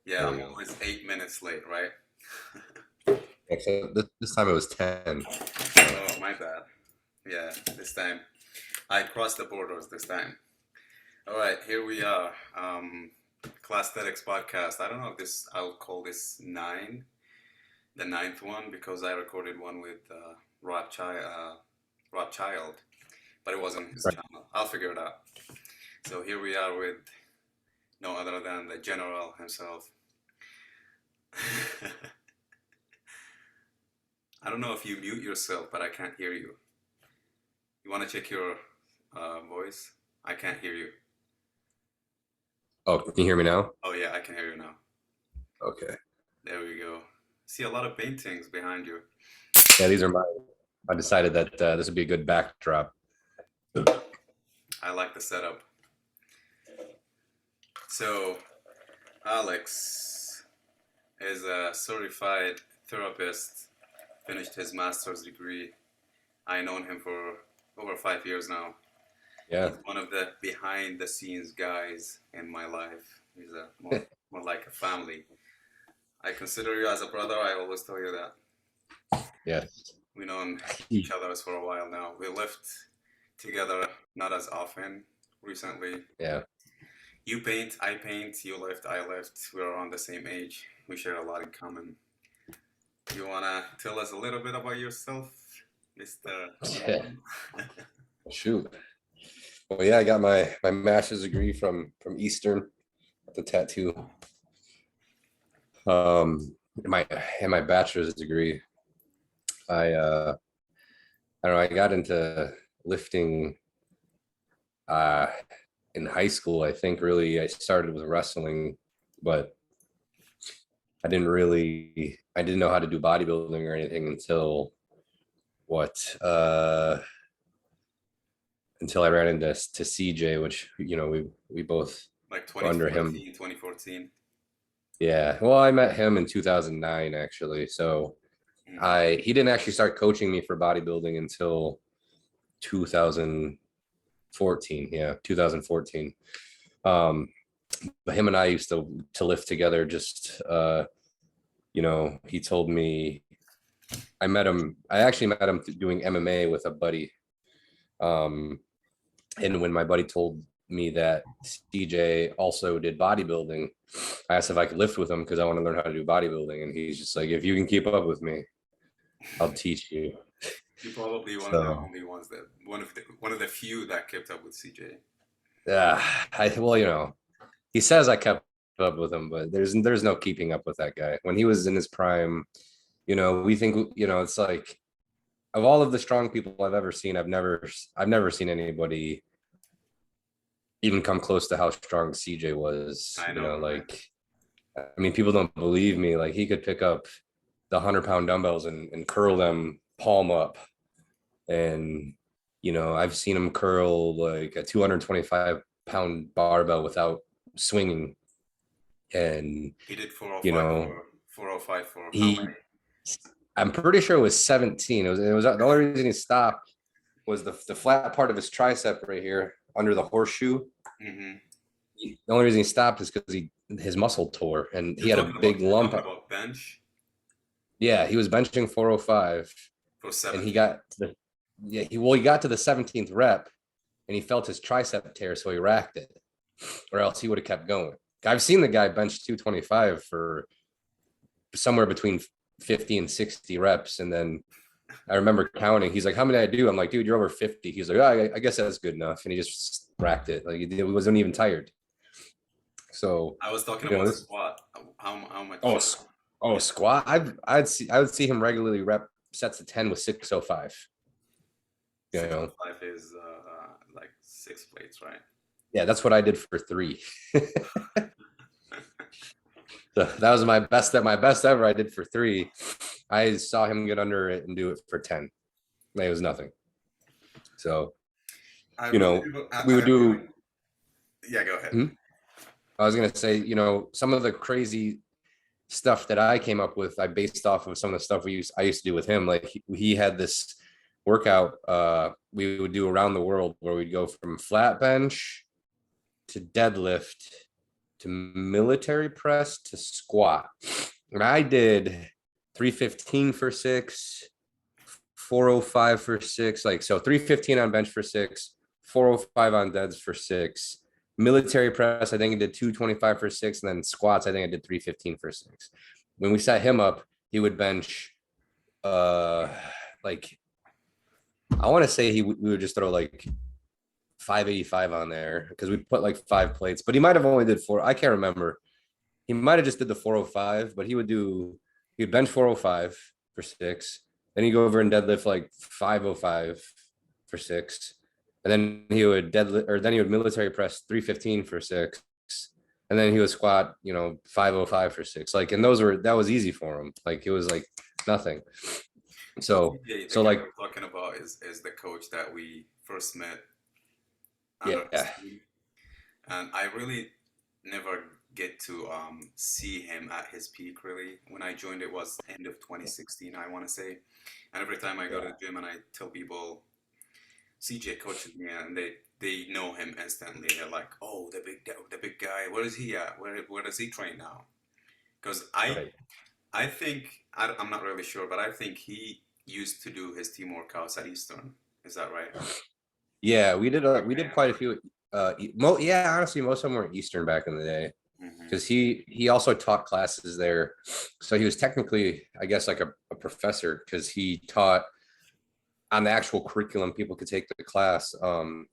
Yeah, There I'm we go. always 8 minutes late, right? Except this time it was 10. Oh, my bad. Yeah, this time I crossed the borders this time. All right, here we are. Classthetics Podcast. I don't know if I'll call this the ninth one, because I recorded one with Rothschild, but it wasn't his Right. channel. I'll figure it out. So here we are with no other than the general himself. I don't know if you mute yourself, but I can't hear you. You want to check your voice? I can't hear you. Oh, can you hear me now? Oh yeah, I can hear you now. Okay. There we go. See a lot of paintings behind you. Yeah, these are mine. I decided that this would be a good backdrop. I like the setup. So, Alex is a certified therapist, finished his master's degree. I known him for over 5 years now. Yeah. He's one of the behind the scenes guys in my life. He's more like a family. I consider you as a brother. I always tell you that. Yes. We've known each other for a while now. We lived together, not as often recently. Yeah. You paint, I paint, you lift, I lift. We're around the same age. We share a lot in common. You wanna tell us a little bit about yourself, Mr. Shoot. Well, yeah, I got my master's degree from Eastern, the tattoo. My bachelor's degree, I don't know, I got into lifting in high school. I think really I started with wrestling, but I didn't know how to do bodybuilding or anything until until I ran into CJ, which we both Like were under him. 2014. Yeah, well, I met him in 2009 actually. So he didn't actually start coaching me for bodybuilding until 2014. Yeah, 2014. But him and I used to lift together. Just he told me, I actually met him doing MMA with a buddy. And when my buddy told me that CJ also did bodybuilding, I asked if I could lift with him because I want to learn how to do bodybuilding. And he's just like, if you can keep up with me, I'll teach you. You're probably one of the only ones that one of the few that kept up with CJ. Yeah, he says I kept up with him, but there's no keeping up with that guy. When he was in his prime, we think, it's like, of all of the strong people I've ever seen, I've never seen anybody even come close to how strong CJ was. I know, like, I mean, people don't believe me. Like, he could pick up the 100-pound dumbbells and curl them palm up. And, I've seen him curl like a 225-pound barbell without swinging. And he did 405 405 for how many? I'm pretty sure it was 17. It was the only reason he stopped was the flat part of his tricep right here under the horseshoe. Mm-hmm. The only reason he stopped is because his muscle tore and he had a big lump. About bench? Yeah, he was benching 405 for 7. And he got he got to the 17th rep and he felt his tricep tear, so he racked it, or else he would have kept going. I've seen the guy bench 225 for somewhere between 50 and 60 reps. And then I remember counting. He's like, how many did I do? I'm like, dude, you're over 50. He's like, oh, I guess that's good enough. And he just racked it. Like, he wasn't even tired. So I was talking about squat. How much? Squat. I would see him regularly rep sets of 10 with 605. 605 is like 6 plates, right? Yeah, that's what I did for 3. So that was my best ever. I did for 3. I saw him get under it and do it for 10. It was nothing. So, we would do. Yeah, go ahead. I was going to say, some of the crazy stuff that I came up with, I based off of some of the stuff I used to do with him. Like, he had this workout we would do around the world where we'd go from flat bench to deadlift to military press to squat. And I did 315 for 6, 405 for 6, like so 315 on bench for 6, 405 on deads for 6. Military press, I think I did 225 for 6, and then squats, I think I did 315 for 6. When we set him up, he would bench like I want to say we would just throw like 585 on there because we put like 5 plates, but he might have only did 4. I can't remember. He might have just did the 405, but he'd bench 405 for 6. Then he'd go over and deadlift like 505 for 6. And then he would military press 315 for 6. And then he would squat, 505 for 6. Like, and that was easy for him. Like, it was like nothing. So The so guy like, we're talking about is the coach that we first met. yeah. And I really never get to see him at his peak really. When I joined, it was end of 2016, I want to say. And every time I go to the gym and I tell people CJ coaches me, and they know him instantly. They're like, "Oh, the big guy. Where is he at? Where does he train now?" Because Right. I think I'm not really sure, but I think he used to do his team workouts at Eastern. Is that right? Yeah, we did quite a few. Honestly, most of them were Eastern back in the day Hmm. because he also taught classes there, so he was technically, I guess, like a professor because he taught on the actual curriculum. People could take the class,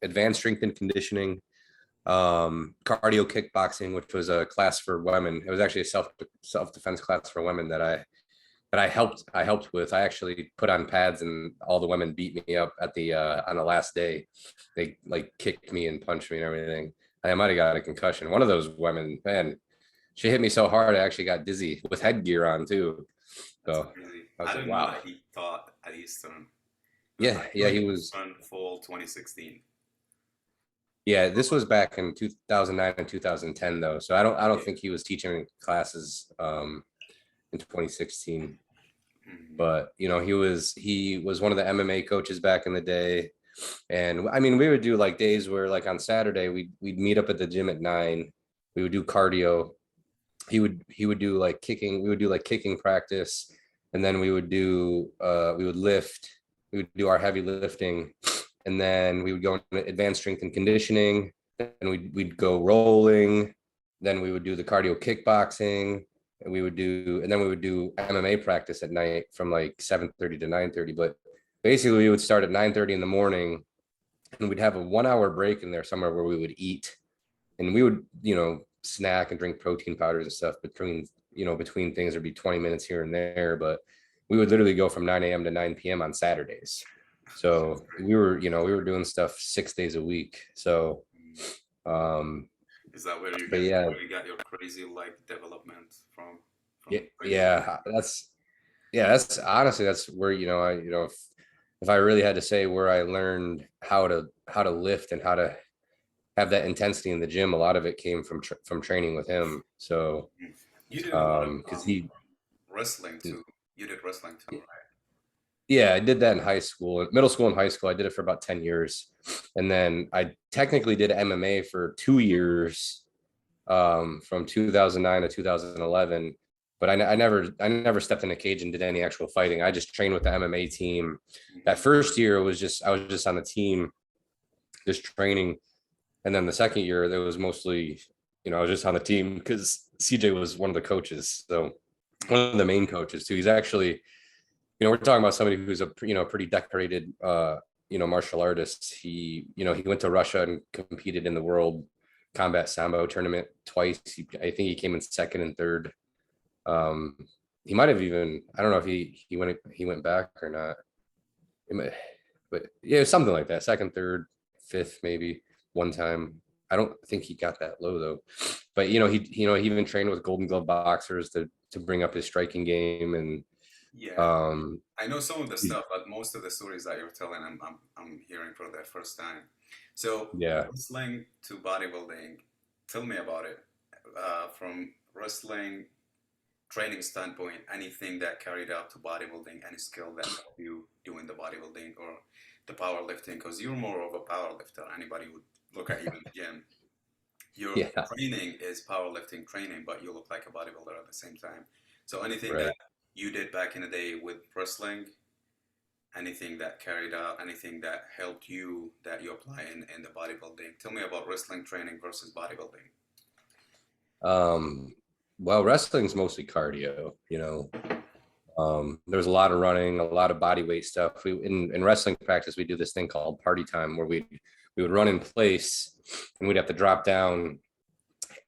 advanced strength and conditioning, cardio kickboxing, which was a class for women. It was actually a self defense class for women that I helped with. I actually put on pads and all the women beat me up at the on the last day. They like kicked me and punched me and everything. I might have got a concussion. One of those women, man, she hit me so hard I actually got dizzy with headgear on too. That's So crazy. I was I like, didn't know wow. that he taught at Eastern because I Yeah, joined he was. Eastern fall 2016. Yeah, this was back in 2009 and 2010 though. So I don't think he was teaching classes in 2016. Hmm. But he was one of the MMA coaches back in the day. And I mean, we would do like days where like on Saturday we'd meet up at the gym at 9. We would do cardio. He would do like kicking. We would do like kicking practice, and then we would lift. We would do our heavy lifting, and then we would go into advanced strength and conditioning. And we'd go rolling. Then we would do the cardio kickboxing, and then we would do MMA practice at night from like 7:30 to 9:30. But basically, we would start at 9:30 in the morning, and we'd have a 1 hour break in there somewhere where we would eat, and we would snack and drink protein powders and stuff between things. There'd be 20 minutes here and there, but we would literally go from 9 a.m. to 9 p.m. on Saturdays. That's So crazy. we were doing stuff 6 days a week. So Mm. um Is that but yeah. where you got your crazy like development Yeah, from training with him? yeah, that's honestly, that's where if I really had to say where I learned how to lift and how to have that intensity in the gym, a lot of it came from training with him. So Mm. You did a lot of because he wrestling too. You did wrestling too, right? yeah, I did that in high school, middle school and high school. I did it for about 10 years. And then I technically did MMA for 2 years, from 2009 to 2011. But I never stepped in a cage and did any actual fighting. I just trained with the MMA team. That Hmm. first year I was just on the team, just training. And then the second year there was mostly, I was just on the team because CJ was one of the coaches. So one of the main coaches too. He's actually, we're talking about somebody who's a pretty decorated martial artist. He went to Russia and competed in the world combat sambo tournament twice. I think he came in second and third. Um, he might have even, I don't know if he went back or not. But yeah, something like that. Second, third, fifth, maybe one time. I don't think he got that low though. But he even trained with Golden Glove boxers to bring up his striking game. And Yeah, um I know some of the stuff, but most of the stories that you're telling, I'm hearing for the first time. So yeah. wrestling to bodybuilding, tell me about it. From wrestling training standpoint, anything that carried out to bodybuilding, any skill that helped you doing the bodybuilding or the powerlifting, because you're more of a powerlifter. Anybody would look at you in the gym. your Yeah, training is powerlifting training, but you look like a bodybuilder at the same time. So anything that right. you did back in the day with wrestling, anything that carried out, anything that helped you that you apply in the bodybuilding. Tell me about wrestling training versus bodybuilding. Um, well, wrestling's mostly cardio, you know. There's a lot of running, a lot of body weight stuff. We in wrestling practice, we do this thing called party time where we would run in place and we'd have to drop down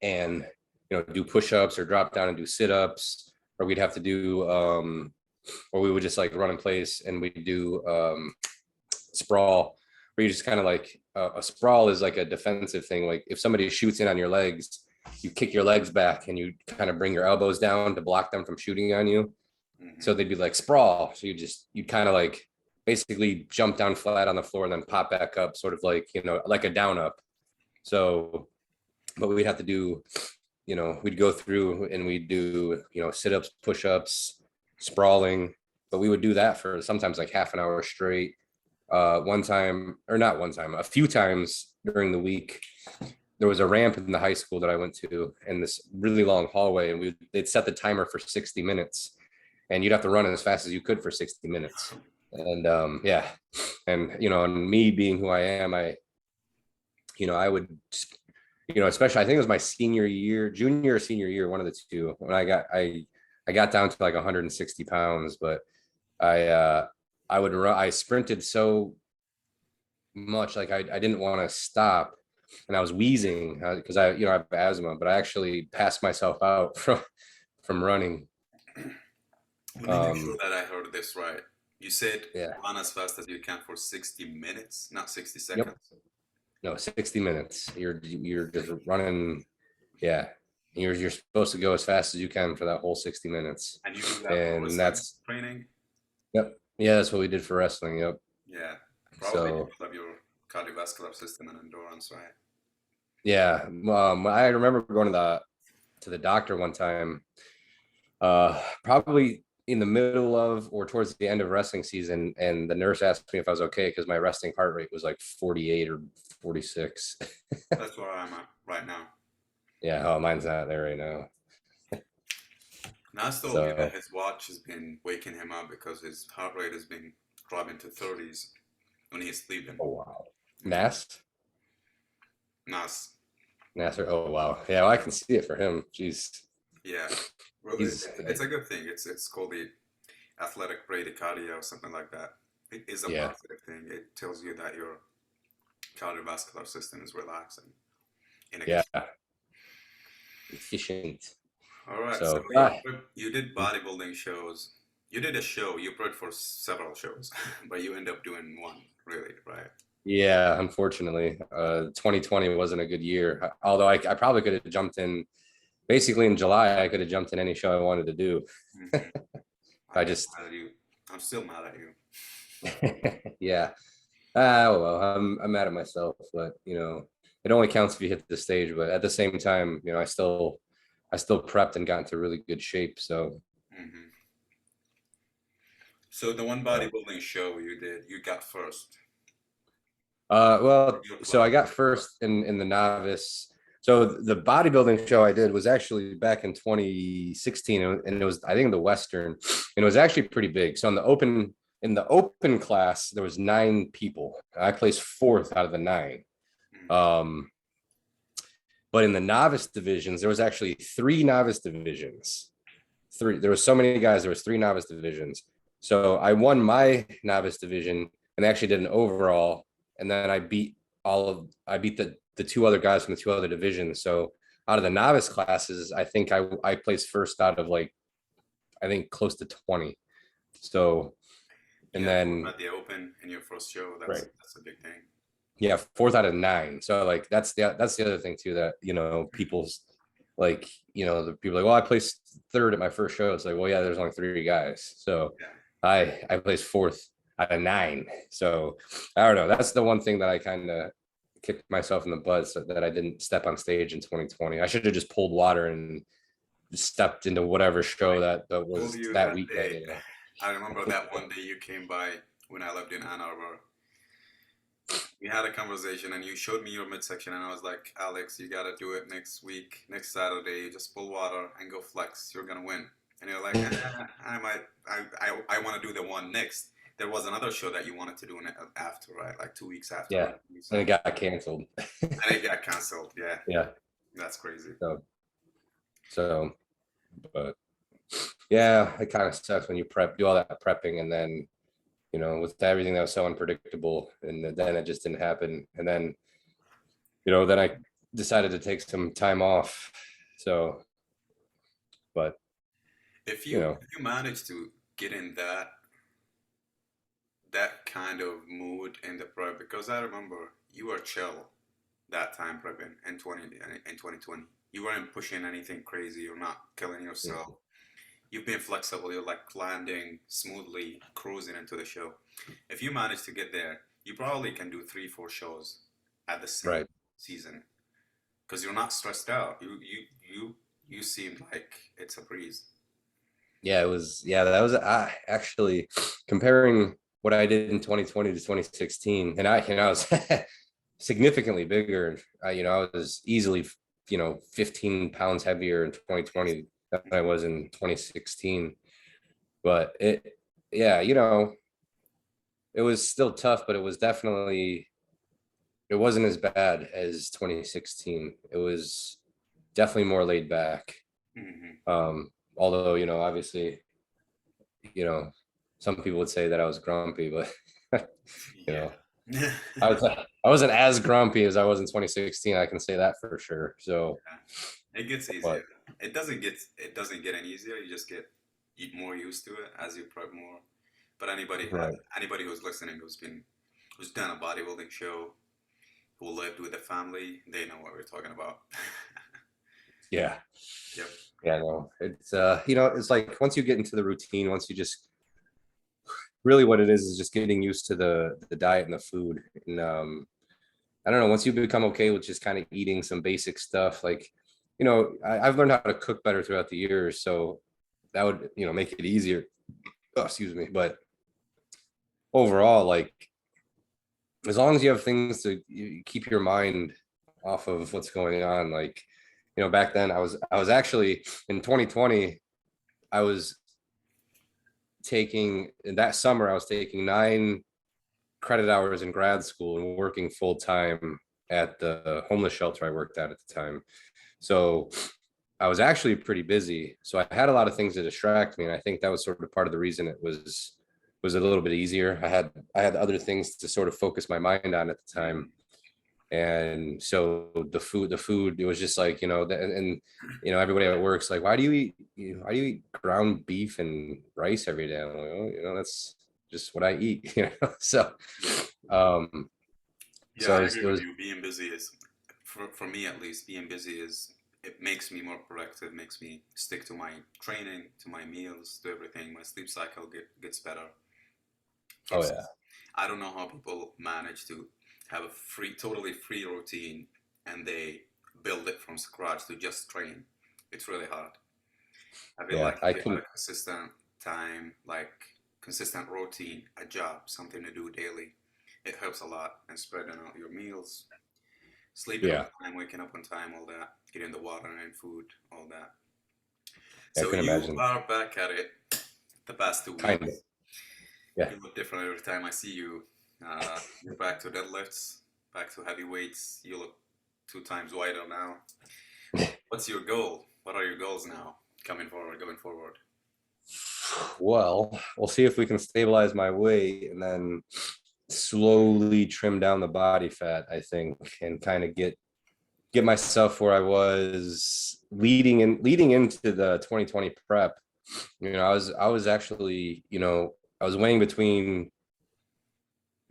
and do push-ups or drop down and do sit-ups, or we'd have to do or we would just like run in place and we do sprawl, where you just kind of like a sprawl is like a defensive thing. Like if somebody shoots in on your legs, you kick your legs back and you kind of bring your elbows down to block them from shooting on you. So they'd be like sprawl. So you'd kind of like basically jump down flat on the floor and then pop back up, sort of like, like a down up. So, but we'd have to do, we'd go through and we'd do, sit-ups, push-ups, sprawling, but we would do that for sometimes like half an hour straight. One time, or not one time, a few times during the week, there was a ramp in the high school that I went to and this really long hallway, and they'd set the timer for 60 minutes and you'd have to run as fast as you could for 60 minutes. And yeah. And, and me being who I am, I would, especially, I think it was my junior or senior year, one of the two, when I got down to like 160 pounds, but I sprinted so much, like I didn't want to stop, and I was wheezing because I have asthma, but I actually passed myself out from running. Let me make sure that I heard this right. You said Yeah. run as fast as you can for 60 minutes, not 60 Yep. seconds. No, 60 minutes. You're just running. Yeah. You're supposed to go as fast as you can for that whole 60 minutes. And you do that for And wrestling that's training? Yep. Yeah, that's what we did for wrestling. Yep. Yeah. Probably So because of your cardiovascular system and endurance, right? yeah. I remember going to the doctor one time, probably in the middle of or towards the end of wrestling season, and the nurse asked me if I was okay because my resting heart rate was like 48 or 46. That's where I'm at right now. Yeah, oh, mine's not there right now. Nas told me that his watch has been waking him up because his heart rate has been dropping to 30s when he's sleeping. Oh wow. Nas? Nasser. Oh wow. Yeah, well, I can see it for him. Jeez. Yeah. Well, it's a good thing. It's called the athletic bradycardia or something like that. It is a positive thing. It tells you that your cardiovascular system is relaxing. Efficient. All right. So you did bodybuilding shows. You did a show. You prepped for several shows, but you end up doing one, really, right? Yeah, unfortunately, 2020 wasn't a good year. Although I probably could have jumped in. Basically, in July, I could have jumped in any show I wanted to do. I'm still mad at you. Yeah. Well, I'm mad at myself, but it only counts if you hit the stage. But at the same time, I still prepped and got into really good shape. So. So the one bodybuilding show you did, you got first. Well, so I got first in the novice. So the bodybuilding show I did was actually back in 2016, and it was, I think, the Western, and it was actually pretty big. So in the open class, there was 9 people. I placed 4th out of the 9. But in the novice divisions, there was actually 3 novice divisions. There was so many guys. There was 3 novice divisions. So I won my novice division and actually did an overall, and then I beat the 2 other guys from the 2 other divisions. So out of the novice classes, I think I placed first out of like, I think close to 20. So, and then at the open in your first show, that's a big thing. Yeah, 4th out of 9. So like that's the other thing too, that people's like, the people are like, well, I placed 3rd at my first show. It's like, well, yeah, there's only 3 guys. So I placed 4th out of 9. So I don't know. That's the one thing that I kind of kicked myself in the butt, so that I didn't step on stage in 2020. I should have just pulled water and stepped into whatever show that was that weekend. I remember that one day you came by when I lived in Ann Arbor. we had a conversation and you showed me your midsection and I was like, Alex, you gotta do it next week, next Saturday. Just pull water and go flex. You're gonna win. And you're like, I want to do the one next. There was another show that you wanted to do after, right? Like 2 weeks after. Yeah, and it got canceled. And it got canceled. Yeah. Yeah. That's crazy. So, but yeah, it kind of sucks when you do all that prepping and then, with everything that was so unpredictable, and then it just didn't happen. And then, then I decided to take some time off. So, but if you manage to get in that kind of mood in the prep, because I remember you were chill that time prepping in 2020. You weren't pushing anything crazy. You're not killing yourself. Yeah. You've been flexible. You're like landing smoothly, cruising into the show. If you manage to get there, you probably can do 3-4 shows at the same season because you're not stressed out. You seem like it's a breeze. Yeah, it was. Yeah, that was actually comparing what I did in 2020 to 2016, and I was significantly bigger. I was easily 15 pounds heavier in 2020 than I was in 2016. But it was still tough, but it wasn't as bad as 2016. It was definitely more laid back. Mm-hmm. Although, obviously, some people would say that I was grumpy, but I wasn't as grumpy as I was in 2016. I can say that for sure. So it gets easier. It doesn't get any easier. You just get more used to it as you prep more. But anybody who's listening who's done a bodybuilding show, who lived with a family, they know what we're talking about. Yeah. Yep. Yeah, no, it's it's like once you get into the routine, once you just really what it is just getting used to the diet and the food. And I don't know, once you become okay with just kind of eating some basic stuff, like, I've learned how to cook better throughout the years. So that would, make it easier. Oh, excuse me. But overall, like, as long as you have things to keep your mind off of what's going on, like, back then I was actually in 2020, I was taking 9 credit hours in grad school and working full time at the homeless shelter I worked at the time. So I was actually pretty busy. So I had a lot of things to distract me. And I think that was sort of part of the reason it was a little bit easier. I had other things to sort of focus my mind on at the time. And so the food, it was just like, and everybody at work's like, why do you eat ground beef and rice every day? I'm like, oh, that's just what I eat, So, I agree it was with you. Being busy is, for me at least, being busy it makes me more productive, makes me stick to my training, to my meals, to everything. My sleep cycle gets better. I don't know how people manage to have a totally free routine and they build it from scratch to just train. It's really hard. I feel like if you have a consistent time, like consistent routine, a job, something to do daily, it helps a lot. And spreading out your meals, sleeping on time, waking up on time, all that, getting the water and food, all that. So you are back at it the past 2 weeks. Kind of. Yeah. You look different every time I see you. You're back to deadlifts, back to heavy weights. You look 2 times wider now. What's your goal? What are your goals now going forward? Well, we'll see if we can stabilize my weight and then slowly trim down the body fat, I think, and kind of get myself where I was leading into the 2020 prep. I was actually, I was weighing between,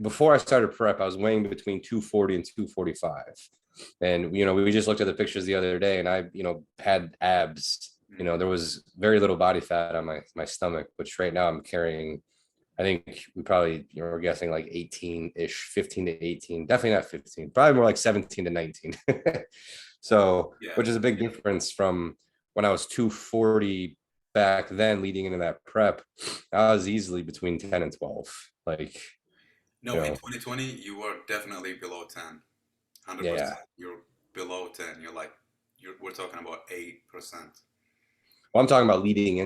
before I started prep, I was weighing between 240 and 245. And, we just looked at the pictures the other day and I, had abs. There was very little body fat on my stomach, which right now I'm carrying, I think we probably, we're guessing like 18-ish, 15 to 18, definitely not 15, probably more like 17 to 19. So, which is a big difference from when I was 240 back then leading into that prep. I was easily between 10 and 12. Like, No, You in know, 2020, you were definitely below 10. yeah. 100%. You're below 10. We're talking about 8%. Well, I'm talking about leading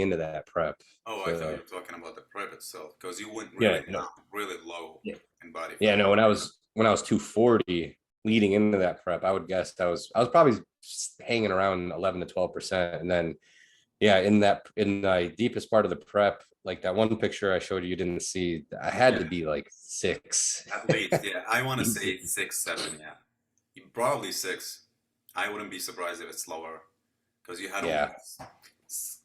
into that prep. Oh, I thought you So were talking about the prep itself because you went yeah, really no, down, really low yeah, in body yeah, fat. no. When I was 240 leading into that prep, I would guess I was probably hanging around 11 to 12%, and then yeah, in the deepest part of the prep, like that one picture I showed you didn't see, I had Yeah, to be like 6. at least. Yeah, I want to say Easy. 6, 7. Yeah, probably 6. I wouldn't be surprised if it's lower because you had only Yeah,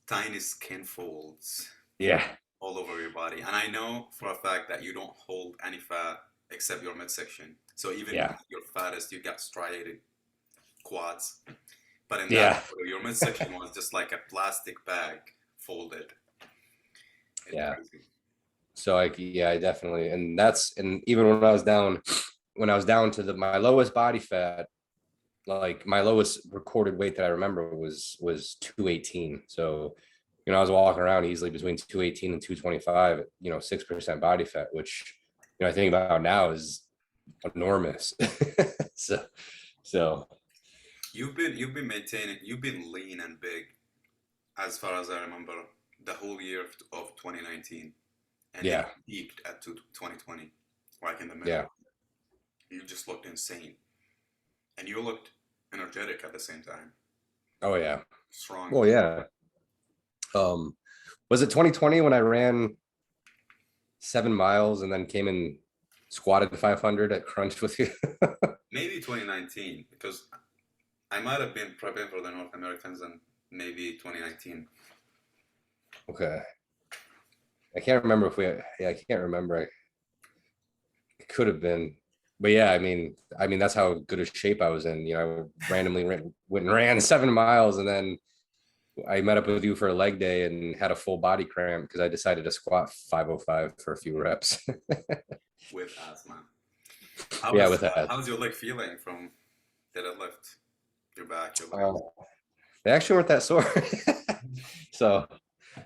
tiny skin folds yeah, all over your body. And I know for a fact that you don't hold any fat except your midsection. So even yeah, at your fattest, you got striated quads. But in that yeah, photo, your midsection was just like a plastic bag folded. It's yeah. crazy. So yeah, I definitely, and even when I was down to my lowest body fat, like my lowest recorded weight that I remember was 218. So, I was walking around easily between 218 and 225, 6% body fat, which, I think about now is enormous. so, so You've been maintaining. You've been lean and big as far as I remember the whole year of 2019, and then yeah, you peaked at 2020, like in the middle. yeah. You just looked insane, and you looked energetic at the same time, Oh yeah. strong. Well, yeah. Um, was it 2020 when I ran 7 miles and then came and squatted 500 at crunch with you? Maybe 2019 because I might have been prepping for the North Americans and maybe 2019. Okay. I can't remember if yeah, I can't remember. It could have been, but yeah, I mean, that's how good a shape I was in. I randomly went and ran 7 miles, and then I met up with you for a leg day and had a full body cramp because I decided to squat 505 for a few reps. With asthma. Yeah, with that. How's your leg feeling from the deadlift? Your back, your Uh, legs. they actually weren't that sore. So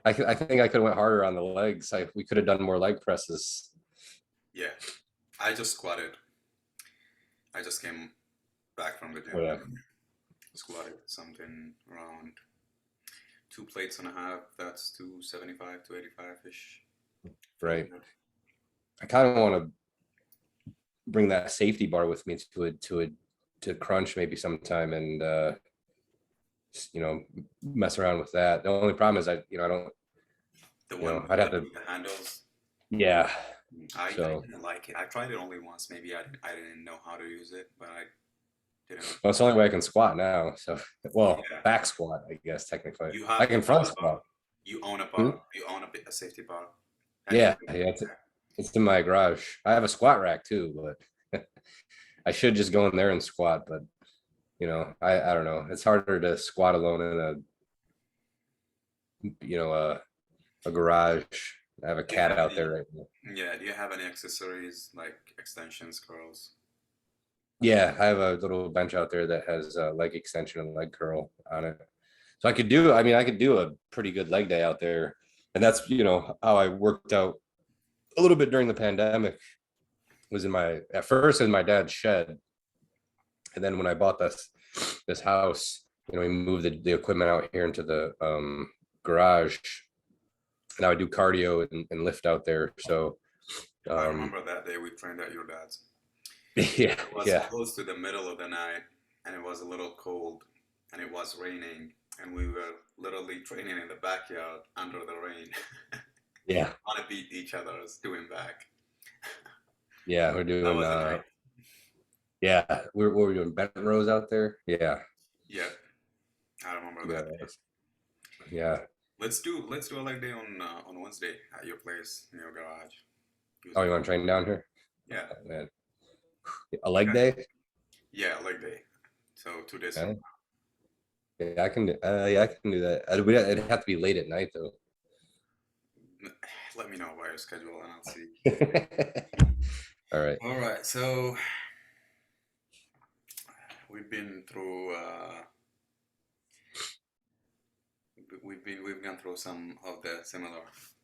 I think I could have went harder on the legs. We could have done more leg presses. Yeah, I just squatted. I just came back from the gym Yeah, and squatted something around 2 plates and a half. That's 275, 285 ish. Feels right. good. I kind of want to bring that safety bar with me to crunch maybe sometime and you know mess around with that. The only problem is I don't The one I'd have to with the handles. yeah. I So didn't like it. I tried it only once. Maybe I didn't know how to use it, but I didn't. well, it's the only way I can squat now. So well, Yeah, back squat, I guess technically. you I have can you own front a bar. squat. You own a Hmm? bar. You own a safety bar, and you. Yeah, yeah, it's in my garage. I have a squat rack too, but I should just go in there and squat. But I don't know. It's harder to squat alone in a garage. I have a Do you cat have out there any? right now. Yeah. Do you have any accessories like extensions, curls? Yeah, I have a little bench out there that has a leg extension and leg curl on it. So I could do a pretty good leg day out there. And that's, how I worked out a little bit during the pandemic was at first in my dad's shed. And then when I bought this house, we moved the equipment out here into the garage, and I would do cardio and lift out there. So I um remember that day we trained at your dad's. yeah, It was yeah, close to the middle of the night, and it was a little cold, and it was raining, and we were literally training in the backyard under the rain, yeah, on to beat each other's doing back. yeah. We're That doing was a night. yeah, we're doing bent rows out there. Yeah. Yep, I remember Yeah. that day. Yeah. Let's do a leg day on Wednesday at your place in your garage. Use Oh, my you want to train down here? Yeah. Oh, man. A leg Okay. day? Yeah, leg day. So 2 days from Okay. Yeah, I can do that. It'd have to be late at night though. now. Let me know about your schedule and I'll see. All right. All right, so we've been through we've gone through some of the similar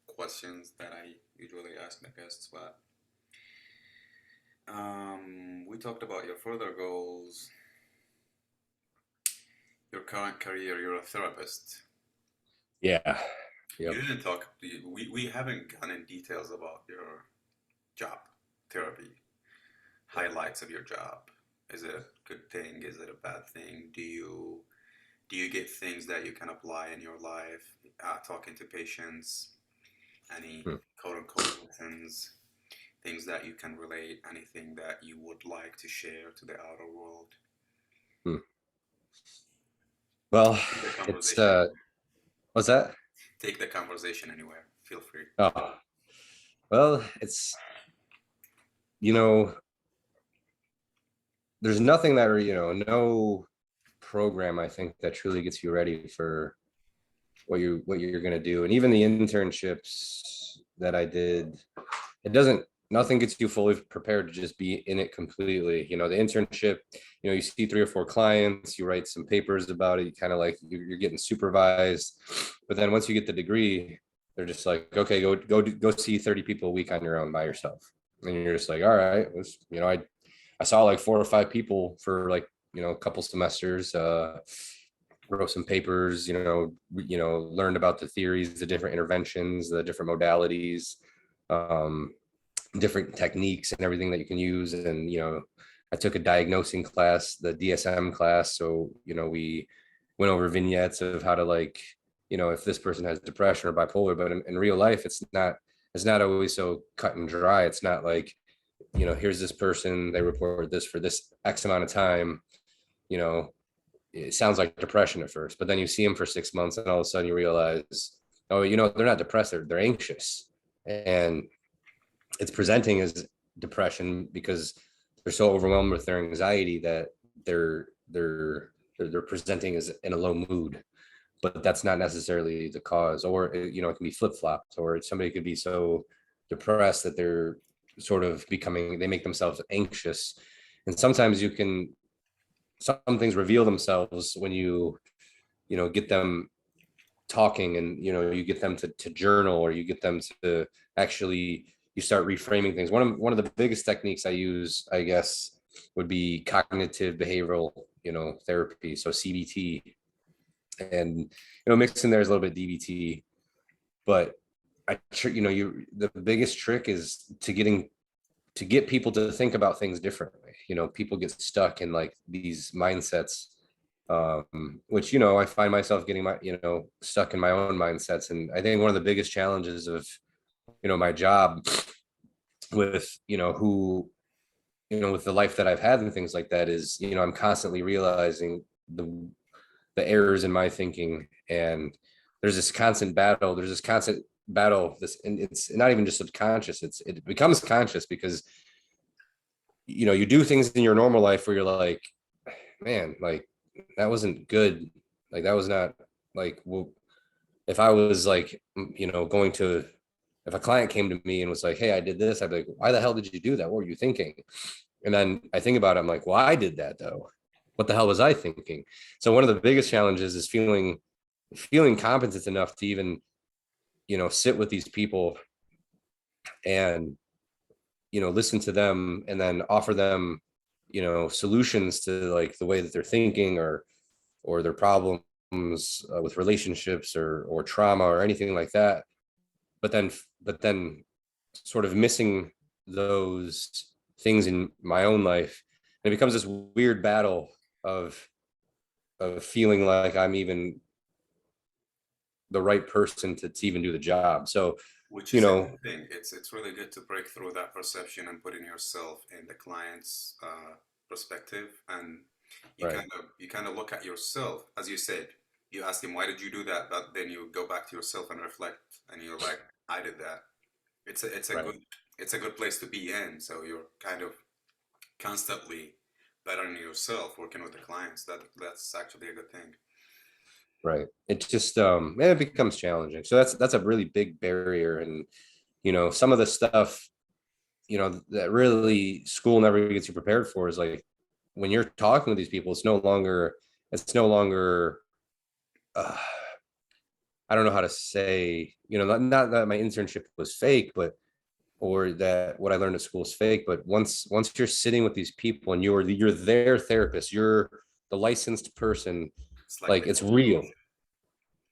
questions that I usually ask the guests, but We talked about your further goals, your current career. You're a therapist. Yeah. You Yep. didn't talk. We haven't gone in details about your job, therapy, highlights of your job. Is it a good thing? Is it a bad thing? Do you get things that you can apply in your life? Talking to patients, any Hmm. quote unquote lessons, things that you can relate, anything that you would like to share to the outer world. Hmm. Well, Take the it's conversation anywhere. what's that? Take the conversation anywhere. Feel free. Oh, well, it's you know, there's nothing that no program I think that truly gets you ready for what you're gonna do. And even the internships that I did, it doesn't nothing gets you fully prepared to just be in it completely. The internship, you see 3 or 4 clients, you write some papers about it, you kind of like you're getting supervised. But then once you get the degree, they're just like, okay, go see 30 people a week on your own by yourself. And you're just like, all right, I saw like 4 or 5 people for like, a couple semesters, wrote some papers, learned about the theories, the different interventions, the different modalities, um, different techniques and everything that you can use. And, I took a diagnosing class, the DSM class. So, we went over vignettes of how to like, if this person has depression or bipolar, but in real life, it's not always so cut and dry. It's not like, here's this person, they reported this for this X amount of time, you know, it sounds like depression at first, but then you see them for 6 months and all of a sudden you realize, oh, they're not depressed, they're anxious. And it's presenting as depression because they're so overwhelmed with their anxiety that they're they're they're presenting as in a low mood, but that's not necessarily the cause. Or it can be flip-flopped, or somebody could be so depressed that they're sort of they make themselves anxious. And sometimes some things reveal themselves when get them talking, and you get them to journal, or you get them to actually, you start reframing things. One of the biggest techniques I use, I guess, would be cognitive behavioral therapy, so CBT. And mixed in there is a little bit DBT. But the biggest trick is to get people to think about things differently. People get stuck in like these mindsets, which I find myself getting stuck in my own mindsets. And I think one of the biggest challenges of my job with who with the life that I've had and things like that is I'm constantly realizing the errors in my thinking. And there's this constant battle, this, and it's not even just subconscious, it becomes conscious, because you do things in your normal life where you're like, man, like that wasn't good, like that was not, like, well, if I was like going to, if a client came to me and was like, hey, I did this, I'd be like, why the hell did you do that, what were you thinking? And then I think about it, I'm like, well, I did that though, what the hell was I thinking? So one of the biggest challenges is feeling competent enough to even sit with these people and listen to them, and then offer them solutions to like the way that they're thinking, or their problems with relationships, or trauma or anything like that. But then sort of missing those things in my own life, and it becomes this weird battle of feeling like I'm even the right person to even do the job. So Which you is a know good thing. It's really good to break through that perception and putting yourself in the client's perspective, and right, you kind of look at yourself, as you said. You ask him, why did you do that? But then you go back to yourself and reflect, and you're like, I did that. right. It's a good place to be in. So you're kind of constantly bettering yourself, working with the clients. That's actually a good thing. Right. It just it becomes challenging. So that's a really big barrier. And some of the stuff, that really school never gets you prepared for is like, when you're talking to these people, it's no longer uh, I don't know how to say, not that my internship was fake, but or that what I learned at school is fake. But once you're sitting with these people and you're their therapist, you're the licensed person, It's like like the it's open real. ocean.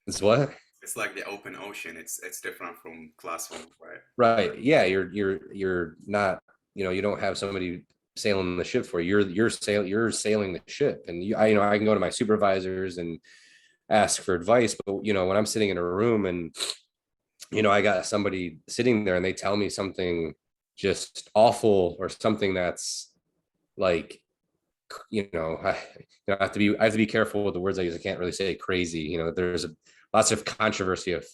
It's what? It's like the open ocean. It's different from classroom, right? Right. Yeah, you're not, you don't have somebody sailing the ship for you. You're sailing the ship. And I can go to my supervisors and ask for advice, but when I'm sitting in a room and I got somebody sitting there and they tell me something just awful or something that's like, I have to be careful with the words I use. I can't really say crazy. There's lots of controversy of,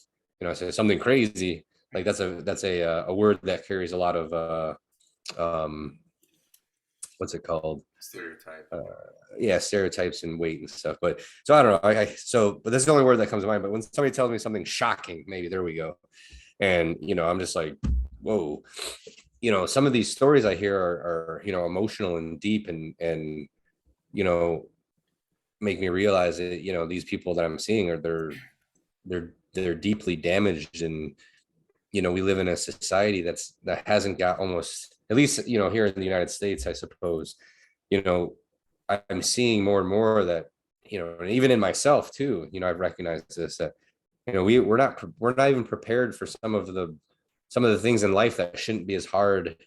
say something crazy. Like that's a word that carries a lot of what's it called? Stereotype. Yeah, stereotypes and weight and stuff. But so I don't know. But that's the only word that comes to mind. But when somebody tells me something shocking, maybe there we go. And I'm just like, whoa. Some of these stories I hear are emotional and deep and make me realize that these people that I'm seeing they're deeply damaged. And we live in a society that hasn't got, almost, at least here in the United States, I suppose, I'm seeing more and more that and even in myself too, I've recognized this, that we're not even prepared for some of the things in life that shouldn't be as hard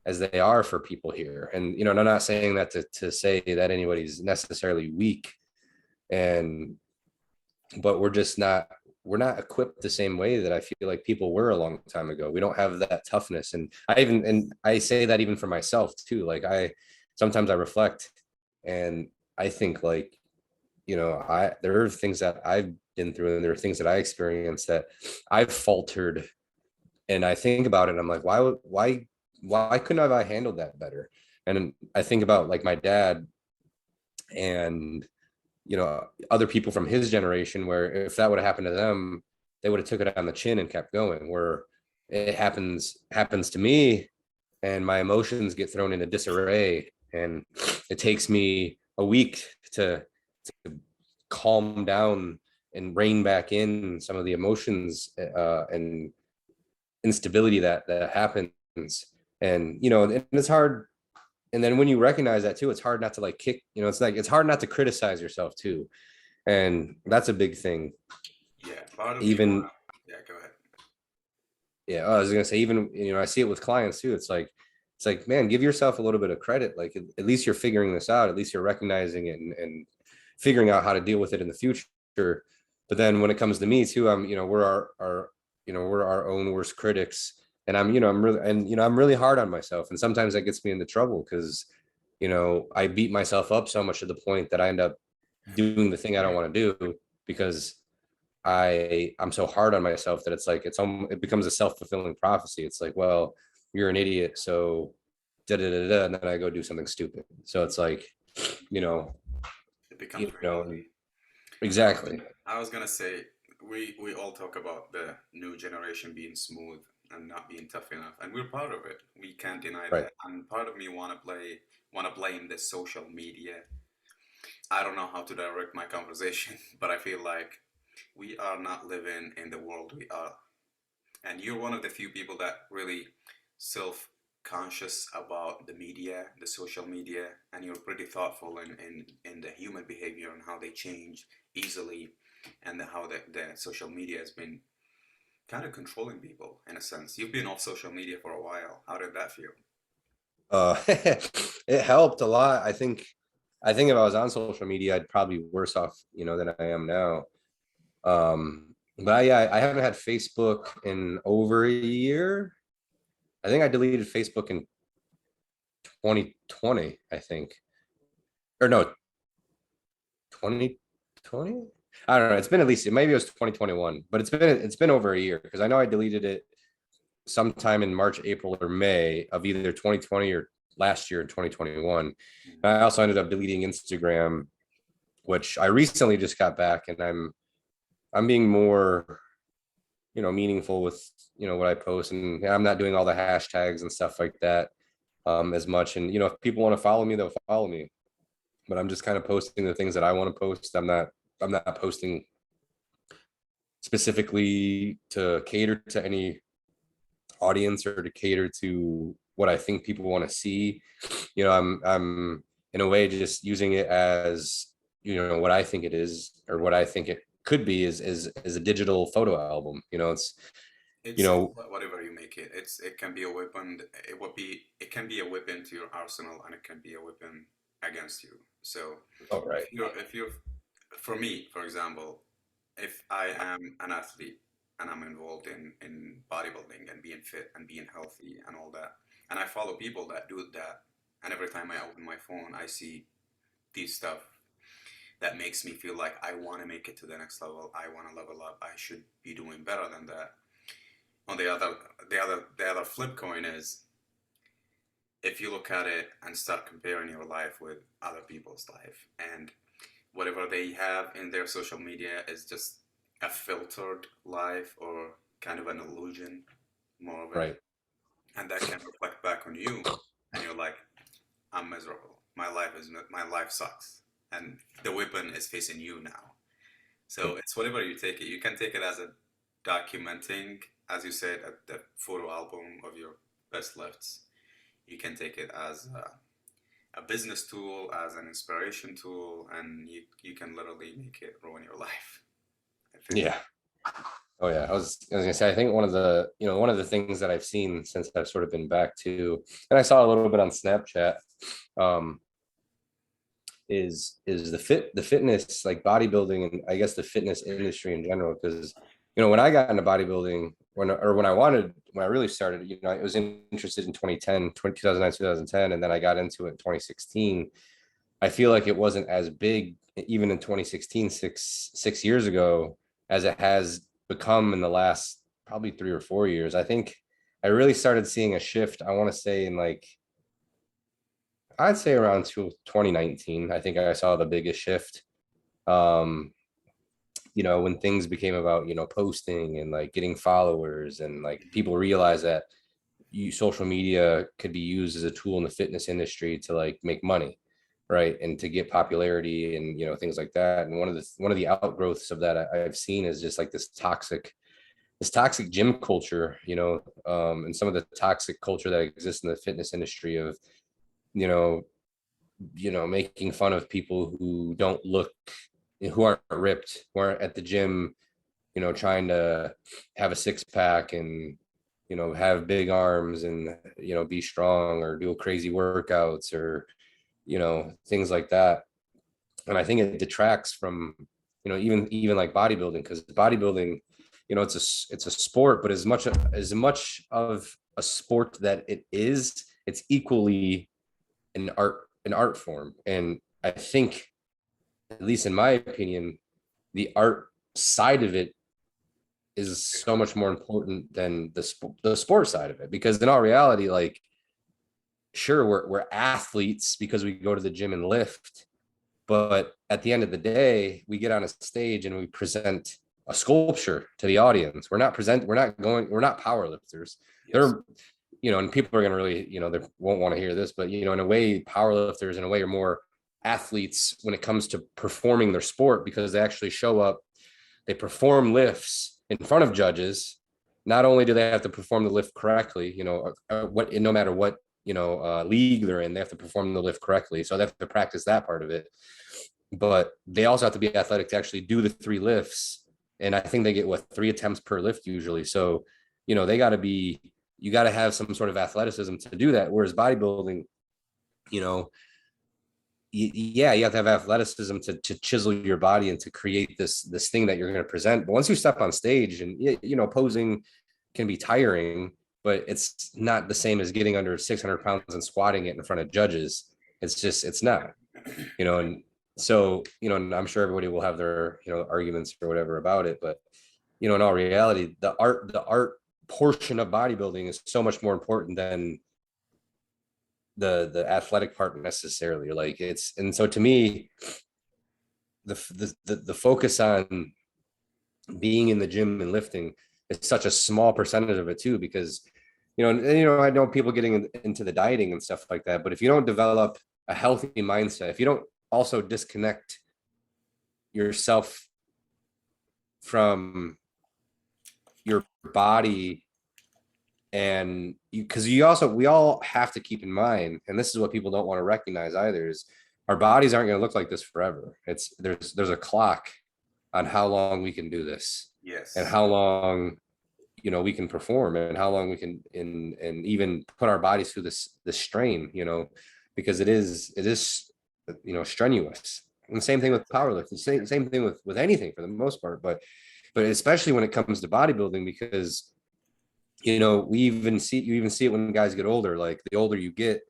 as they are for people here. And I'm not saying that to say that anybody's necessarily weak, but we're not equipped the same way that I feel like people were a long time ago. We don't have that toughness. And I say that even for myself too. Like sometimes I reflect and I think like, there are things that I've been through and there are things that I experienced that I've faltered. And I think about it and I'm like, why couldn't I handled that better? And I think about like my dad and other people from his generation, where if that would have happened to them, they would have took it on the chin and kept going. Where it happens to me and my emotions get thrown into disarray, and it takes me a week to calm down and rein back in some of the emotions and instability that happens. And and it's hard. And then when you recognize that too, it's hard not to like kick, it's hard not to criticize yourself too. And that's a big thing. Yeah, part of me Even, yeah, go ahead. yeah, I was gonna say, even, I see it with clients too. It's like, man, give yourself a little bit of credit. Like at least you're figuring this out. At least you're recognizing it and figuring out how to deal with it in the future. But then when it comes to me too, we're we're our own worst critics. And I'm really hard on myself. And sometimes that gets me into trouble because, I beat myself up so much to the point that I end up doing the thing I don't want to do because I'm so hard on myself that it's like it becomes a self-fulfilling prophecy. It's like, well, you're an idiot, so da da da da, and then I go do something stupid. So it's like, you know, It becomes know, reality. exactly. I was gonna say we all talk about the new generation being smooth and not being tough enough, and we're part of it. We can't deny Right. that. And part of me wanna blame the social media. I don't know how to direct my conversation, but I feel like we are not living in the world we are. And you're one of the few people that really self conscious about the media, the social media, and you're pretty thoughtful in the human behavior and how they change easily, and how the social media has been kind of controlling people in a sense. You've been off social media for a while. How did that feel? It helped a lot. I think if I was on social media, I'd probably be worse off, than I am now. But yeah, I haven't had Facebook in over a year. I think I deleted Facebook in 2020, I think. Or no, 2020? I don't know. It's been at least, maybe it was 2021, but it's been over a year because I know I deleted it sometime in March, April, or May of either 2020 or last year in 2021. And I also ended up deleting Instagram, which I recently just got back, and I'm being more, meaningful with, what I post, and I'm not doing all the hashtags and stuff like that as much. And if people want to follow me, they'll follow me. But I'm just kind of posting the things that I want to post. I'm not posting specifically to cater to any audience or to cater to what I think people want to see. You know, I'm in a way just using it as, you know, what I think it is, or what I think it could be is a digital photo album. You know, you It's know, whatever you make it. It can be a weapon. It can be a weapon to your arsenal, and it can be a weapon against you. So oh, right. if you're for me, for example, if I am an athlete and I'm involved in bodybuilding and being fit and being healthy and all that, and I follow people that do that, and every time I open my phone, I see these stuff that makes me feel like I want to make it to the next level. I want to level up. I should be doing better than that. On the other flip coin is, if you look at it and start comparing your life with other people's life, and whatever they have in their social media is just a filtered life or kind of an illusion, more of it, Right. and that can reflect back on you, and you're like, I'm miserable. My life sucks, and the weapon is facing you now. So it's whatever you take it. You can take it as a documenting, as you said, the photo album of your best lifts. You can take it as a business tool, as an inspiration tool, and you can literally make it ruin your life, I think. Yeah. Oh yeah, I was gonna say, I think one of the, you know, one of the things that I've seen since I've sort of been back to, and I saw a little bit on Snapchat, um, is the fitness, like bodybuilding, and I guess the fitness industry in general. Because, you know, when I got into bodybuilding, when I really started, you know, I was interested in 2009, 2010, and then I got into it in 2016. I feel like it wasn't as big even in 2016, six years ago, as it has become in the last probably 3 or 4 years. I think I really started seeing a shift, I want to say, in like, I'd say around 2019. I think I saw the biggest shift. Um, you know, when things became about, you know, posting and like getting followers, and like people realize that social media could be used as a tool in the fitness industry to like make money, right, and to get popularity and, you know, things like that. And one of the outgrowths of that I've seen is just like this toxic gym culture, you know, and some of the toxic culture that exists in the fitness industry of, you know, making fun of people who don't look, who aren't ripped, who aren't at the gym, you know, trying to have a six pack and, you know, have big arms and, you know, be strong or do crazy workouts or, you know, things like that. And I think it detracts from, you know, even like bodybuilding, because bodybuilding, you know, it's a sport, but as much of a sport that it is, it's equally an art form. And I think, at least in my opinion, the art side of it is so much more important than the sport side of it. Because in all reality, like, sure, we're athletes because we go to the gym and lift, but at the end of the day, we get on a stage and we present a sculpture to the audience. We're not power lifters. Yes. They're, you know, and people are going to really, you know, they won't want to hear this, but, you know, in a way, power lifters in a way are more athletes when it comes to performing their sport, because they actually show up, they perform lifts in front of judges. Not only do they have to perform the lift correctly, you know, no matter what, you know, league they're in, they have to perform the lift correctly. So they have to practice that part of it. But they also have to be athletic to actually do the three lifts. And I think they get 3 attempts per lift usually. So, you know, you got to have some sort of athleticism to do that. Whereas bodybuilding, you know, yeah, you have to have athleticism to chisel your body and to create this thing that you're going to present. But once you step on stage, and, you know, posing can be tiring, but it's not the same as getting under 600 pounds and squatting it in front of judges. It's not, you know. And so, you know, and I'm sure everybody will have their, you know, arguments or whatever about it, but, you know, in all reality, the art portion of bodybuilding is so much more important than the athletic part necessarily. Like, and so to me, the focus on being in the gym and lifting is such a small percentage of it too, because, you know, and, you know, I know people getting into the dieting and stuff like that, but if you don't develop a healthy mindset, if you don't also disconnect yourself from your body And because we all have to keep in mind, and this is what people don't want to recognize either, is our bodies aren't going to look like this forever. It's there's a clock on how long we can do this and Yes. how long we can perform and how long we can and even put our bodies through this strain, because it is strenuous. And the same thing with powerlifting, same thing with anything for the most part, but especially when it comes to bodybuilding, because you even see it when guys get older. Like the older you get,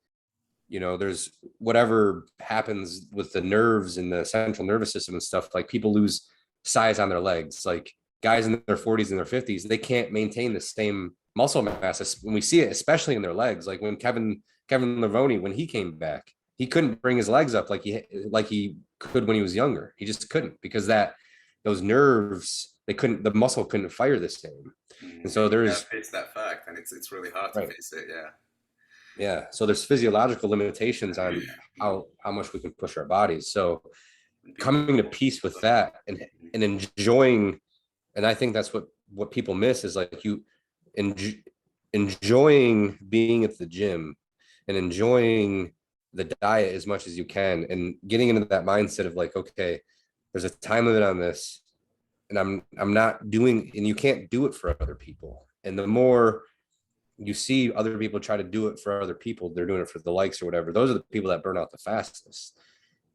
there's whatever happens with the nerves and the central nervous system and stuff. Like people lose size on their legs. Like guys in their 40s and their 50s, they can't maintain the same muscle mass. When we see it, especially in their legs, like when Kevin Lavoni, when he came back, he couldn't bring his legs up like he could when he was younger. He just couldn't, because those nerves, the muscle couldn't fire the same. And so You there's gotta face that fact, and it's really hard to right. face it. Yeah. Yeah. So there's physiological limitations on how much we can push our bodies. So And people, coming to peace with that and enjoying, and I think that's what people miss is like enjoying being at the gym and enjoying the diet as much as you can, and getting into that mindset of like, okay, there's a time limit on this, and I'm not doing, and you can't do it for other people. And the more you see other people try to do it for other people, they're doing it for the likes or whatever, those are the people that burn out the fastest.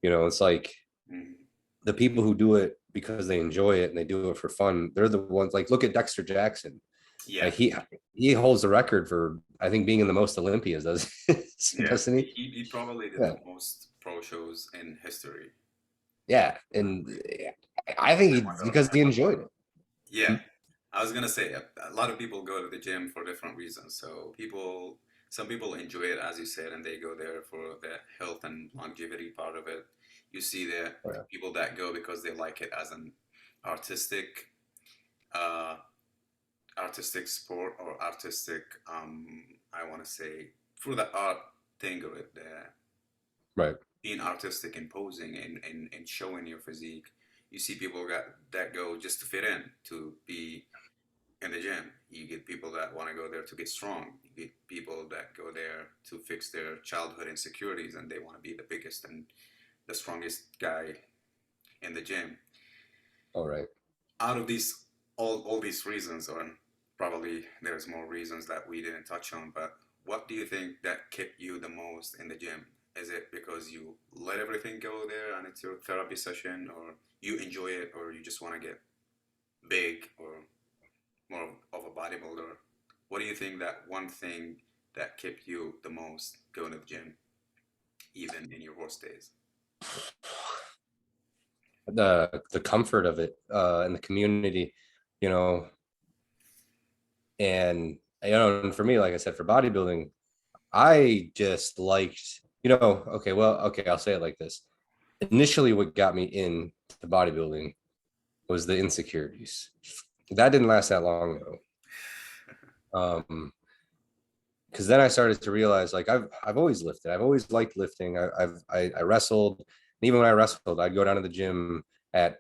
It's like Mhm. the people who do it because they enjoy it and they do it for fun, they're the ones. Like look at Dexter Jackson. Yeah, Like he holds the record for, I think, being in the most Olympias, yeah. doesn't he? He probably did Yeah. the most pro shows in history. Yeah. And I think because he enjoyed it. Yeah, I was gonna say a lot of people go to the gym for different reasons. Some people enjoy it, as you said, and they go there for the health and longevity part of it. You see the Oh, yeah. people that go because they like it as an artistic, uh, artistic sport or artistic. I want to say for the art thing of it, the Right. being artistic and posing and showing your physique. You see people that go just to fit in, to be in the gym. You get people that want to go there to get strong. You get people that go there to fix their childhood insecurities and they want to be the biggest and the strongest guy in the gym. All right. Out of these all these reasons, or probably there's more reasons that we didn't touch on, but what do you think that kept you the most in the gym? Is it because you let everything go there and it's your therapy session, or you enjoy it, or you just want to get big, or more of a bodybuilder? What do you think that one thing that kept you the most going to the gym, even in your worst days? The comfort of it, and the community, you know, and and for me, like I said, for bodybuilding, I just liked, okay, I'll say it like this. Initially, what got me into bodybuilding was the insecurities. That didn't last that long though. Because then I started to realize, like, I've always lifted. I've always liked lifting. I wrestled, and even when I wrestled, I'd go down to the gym at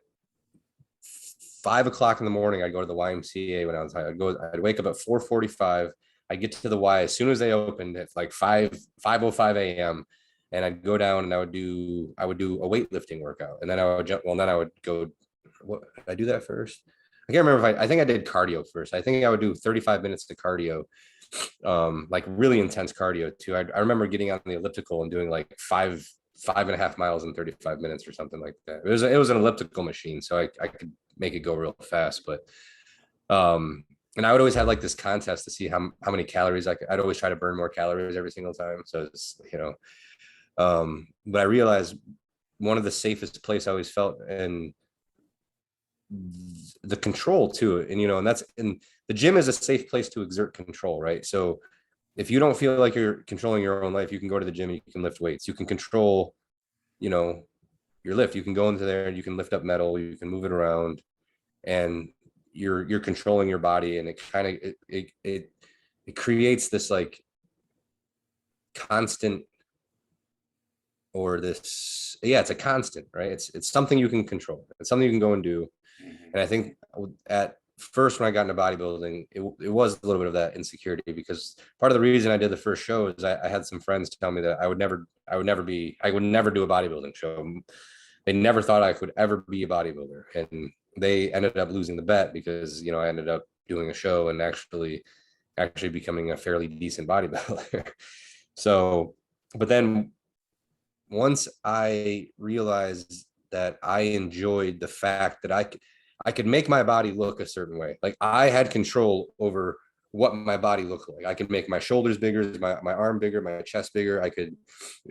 5 o'clock in the morning. I'd go to the YMCA when I was high. I'd wake up at 4:45. I'd get to the Y as soon as they opened at like 5:05 a.m. And I'd go down and I would do a weightlifting workout. And then I would jump. Well, then I would go. What did I do that first? I can't remember if I think I did cardio first. I think I would do 35 minutes of cardio, like really intense cardio too. I remember getting on the elliptical and doing like 5.5 miles in 35 minutes or something like that. It was an elliptical machine, so I could make it go real fast. But and I would always have like this contest to see how many calories I'd always try to burn more calories every single time. So it's but I realized one of the safest place I always felt, and the control to it, and the gym is a safe place to exert control, right? So if you don't feel like you're controlling your own life, you can go to the gym, you can lift weights, you can control, your lift. You can go into there and you can lift up metal, you can move it around, and you're controlling your body. And it kind of it creates this like constant, or this, yeah, it's a constant, right? It's something you can control. It's something you can go and do. Mhm. And I think first when I got into bodybuilding, it was a little bit of that insecurity, because part of the reason I did the first show is I had some friends tell me that I would never do a bodybuilding show. They never thought I could ever be a bodybuilder, and they ended up losing the bet because, you know, I ended up doing a show and actually becoming a fairly decent bodybuilder. So, but then once I realized that I enjoyed the fact that I could make my body look a certain way. Like I had control over what my body looked like. I could make my shoulders bigger, my arm bigger, my chest bigger. I could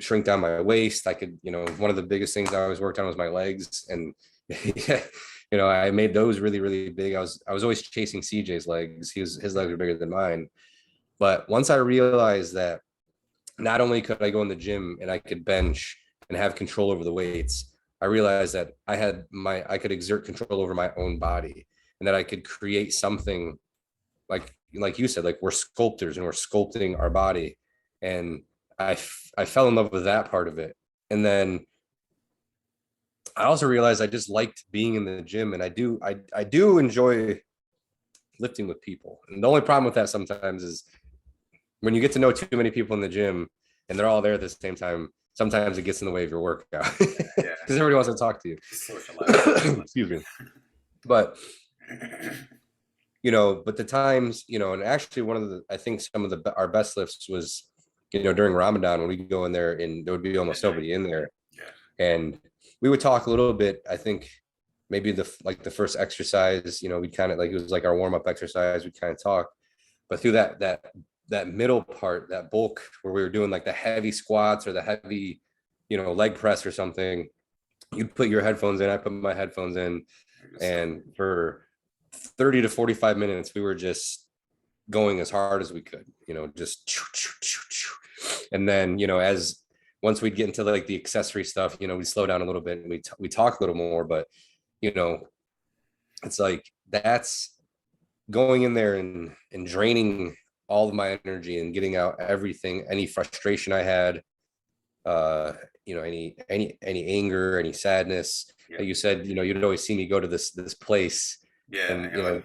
shrink down my waist. I could, you know, one of the biggest things I always worked on was my legs. And, you know, I made those really, really big. I was always chasing CJ's legs. His legs were bigger than mine. But once I realized that not only could I go in the gym and I could bench and have control over the weights, I realized that I could exert control over my own body, and that I could create something like you said, like we're sculptors and we're sculpting our body. And I fell in love with that part of it. And then I also realized I just liked being in the gym, and I do enjoy lifting with people. And the only problem with that sometimes is when you get to know too many people in the gym and they're all there at the same time, sometimes it gets in the way of your workout because everybody wants to talk to you. Excuse me. But, you know, but the times, you know, and actually I think some of our best lifts was, you know, during Ramadan when we could go in there and there would be almost nobody in there. Yeah. And we would talk a little bit. I think maybe the first exercise, you know, we kind of like, it was like our warm-up exercise. We kind of talk, but through that middle part, that bulk where we were doing like the heavy squats or the heavy, you know, leg press or something, you put your headphones in, I put my headphones in, and for 30 to 45 minutes, we were just going as hard as we could, you know, just, and then, you know, once we'd get into like the accessory stuff, you know, we slow down a little bit and we talk a little more, but, you know, it's like, that's going in there and draining all of my energy and getting out everything, any frustration I had, you know, any anger, any sadness. Like you said, you know, you'd always see me go to this place. Yeah, and you know,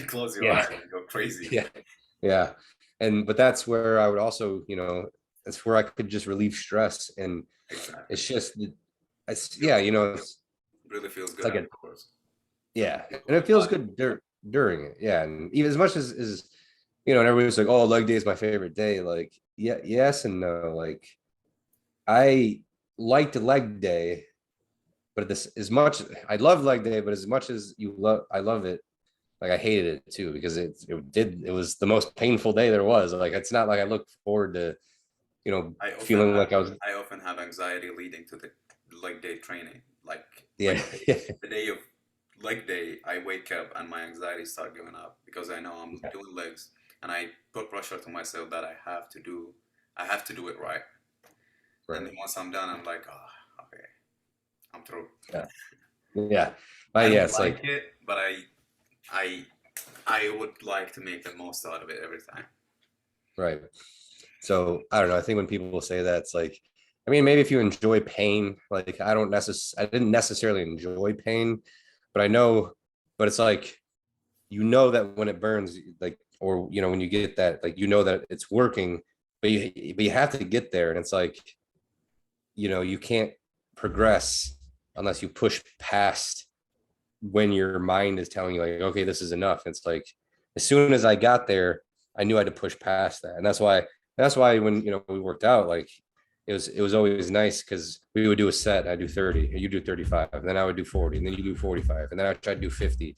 close your eyes and go crazy. Yeah. But that's where I would also, you know, that's where I could just relieve stress. And it's just, you know, it really feels good. Like and it feels good during it. Yeah. And even as much as you know, and everybody's like, oh, leg day is my favorite day. Like, yeah, yes and no. Like, I liked leg day, but I love leg day, but as much as I love it, like I hated it too, because it was the most painful day there was. Like, it's not like I look forward to, you know, feeling like I often have anxiety leading to the leg day training. Like, the day of leg day, I wake up and my anxiety start going up because I know I'm doing legs. And I put pressure to myself that I have to do it right. And then once I'm done, I'm like, oh, okay, I'm through. It's like it, but I would like to make the most out of it every time. Right. So I don't know. I think when people say that, it's like, I mean, maybe if you enjoy pain, like I didn't necessarily enjoy pain, but it's like, you know, that when it burns, like, or, you know, when you get that, like, you know that it's working, but you have to get there. And it's like, you know, you can't progress unless you push past when your mind is telling you like, okay, this is enough. It's like, as soon as I got there, I knew I had to push past that. And that's why when, you know, we worked out, like it was always nice because we would do a set, I do 30, you do 35, and then I would do 40, and then you do 45, and then I try to do 50,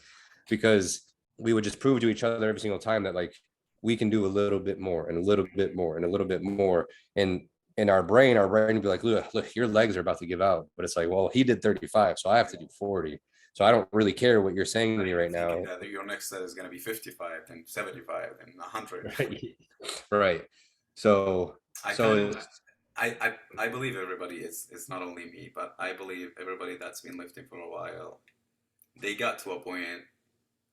because we would just prove to each other every single time that like we can do a little bit more and a little bit more and a little bit more. And in our brain would be like, look, your legs are about to give out. But it's like, well, he did 35, so I have to do 40. So I don't really care what you're saying to me right now. Your next set is going to be 55 and 75 and 100. Right. So I believe everybody it's not only me, but I believe everybody that's been lifting for a while, they got to a point,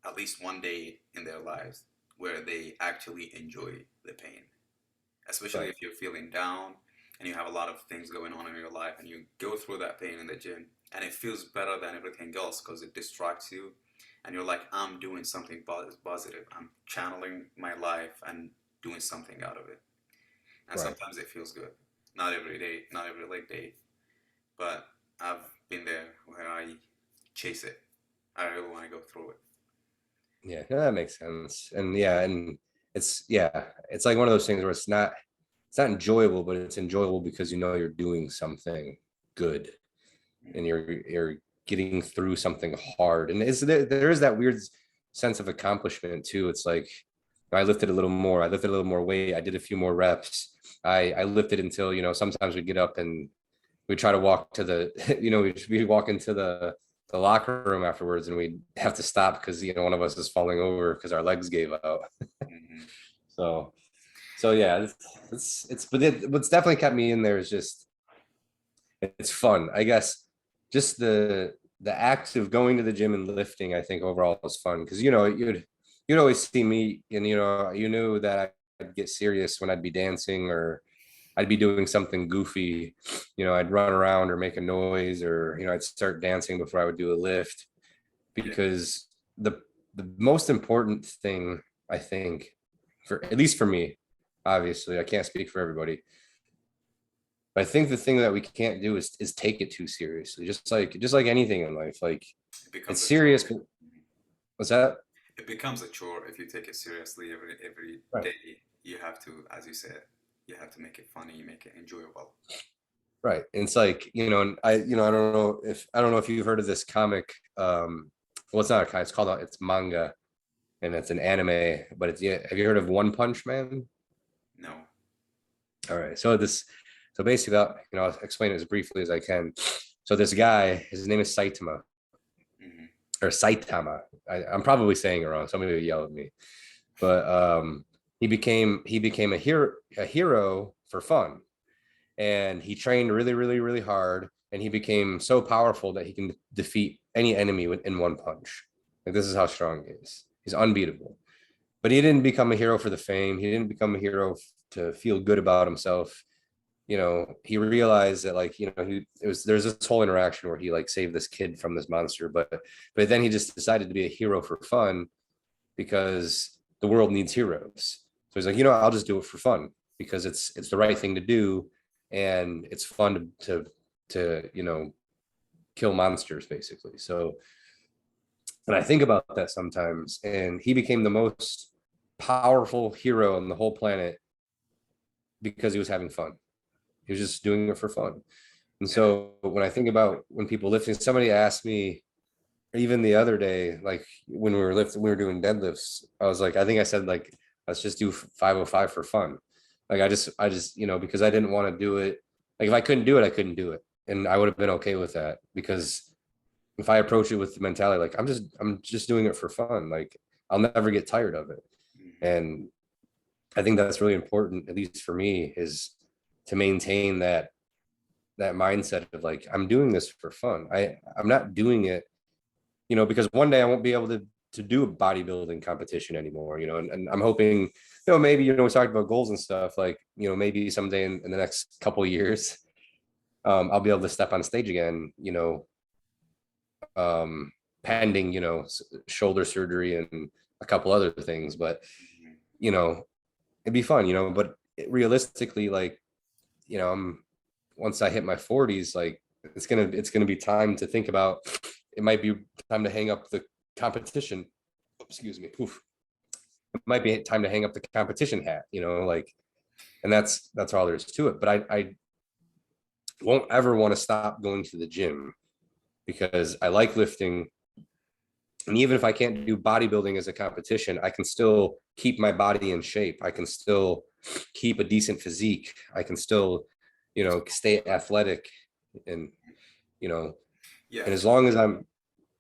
at least one day in their lives, where they actually enjoy the pain. Especially if you're feeling down and you have a lot of things going on in your life and you go through that pain in the gym and it feels better than everything else because it distracts you and you're like, I'm doing something positive. I'm channeling my life and doing something out of it. And Right. sometimes it feels good. Not every day, not every leg day, but I've been there where I chase it. I really want to go through it. Yeah, that makes sense. And yeah, and it's like one of those things where it's not enjoyable, but it's enjoyable because you know you're doing something good and Mhm. you're getting through something hard. And there is that weird sense of accomplishment too. It's like I lifted a little more, I lifted a little more weight, I did a few more reps. I lifted until, sometimes we get up and we try to walk to the, we walk into the locker room afterwards and we have to stop because, one of us is falling over because our legs gave out. Mhm. So, so yeah, what's definitely kept me in there is just, it's fun. I guess just the act of going to the gym and lifting, I think overall is fun because you'd always see me and you knew that I'd get serious when I'd be dancing or I'd be doing something goofy. I'd run around or make a noise or I'd start dancing before I would do a lift Yeah. because the most important thing I think for at least for me, obviously I can't speak for everybody, but I think the thing that we can't do is take it too seriously. Just like anything in life, like It becomes it's a chore. serious. But what's that? It becomes a chore if you take it seriously every Right. day. You have to, as you said, you have to make it funny, make it enjoyable. Right. And it's like, and I don't know if you've heard of this comic. Well, it's not a comic, it's manga and it's an anime, but it's, yeah, have you heard of One Punch Man? No. All right. So basically, I'll explain it as briefly as I can. So this guy, his name is Saitama Hmm. or Saitama. I'm probably saying it wrong. Somebody will yell at me, but he became a hero for fun, and he trained really, really, really hard, and he became so powerful that he can defeat any enemy in one punch. Like this is how strong he is. He's unbeatable. But he didn't become a hero for the fame. He didn't become a hero to feel good about himself. He realized that like, there's this whole interaction where he like saved this kid from this monster, but then he just decided to be a hero for fun because the world needs heroes. So he's like, I'll just do it for fun because it's the right thing to do, and it's fun to kill monsters basically. So, and I think about that sometimes, and he became the most powerful hero on the whole planet because he was having fun. He was just doing it for fun. And Yeah. so when I think about when people lifting, somebody asked me even the other day, like when we were doing deadlifts, I was like, I think I said like, let's just do 505 for fun. Like I just, because I didn't want to do it. Like if I couldn't do it, I couldn't do it. And I would have been okay with that because if I approach it with the mentality, like I'm just doing it for fun, like I'll never get tired of it. Hmm. And I think that's really important, at least for me, is to maintain that mindset of like, I'm doing this for fun. I'm not doing it because one day I won't be able to do a bodybuilding competition anymore, and I'm hoping, maybe, we talked about goals and stuff, like, maybe someday in the next couple of years, I'll be able to step on stage again, pending, shoulder surgery and a couple other things, but, Hmm. you know, it'd be fun, but realistically, like, I'm once I hit my 40s, like it's gonna be time to think about. It might be time to hang up the competition. Excuse me. Oof. It might be time to hang up the competition hat. Like, and that's all there is to it. But I won't ever want to stop going to the gym because I like lifting. And even if I can't do bodybuilding as a competition, I can still keep my body in shape. I can still keep a decent physique. I can still, stay athletic and, you know, Yeah. and as long as I'm,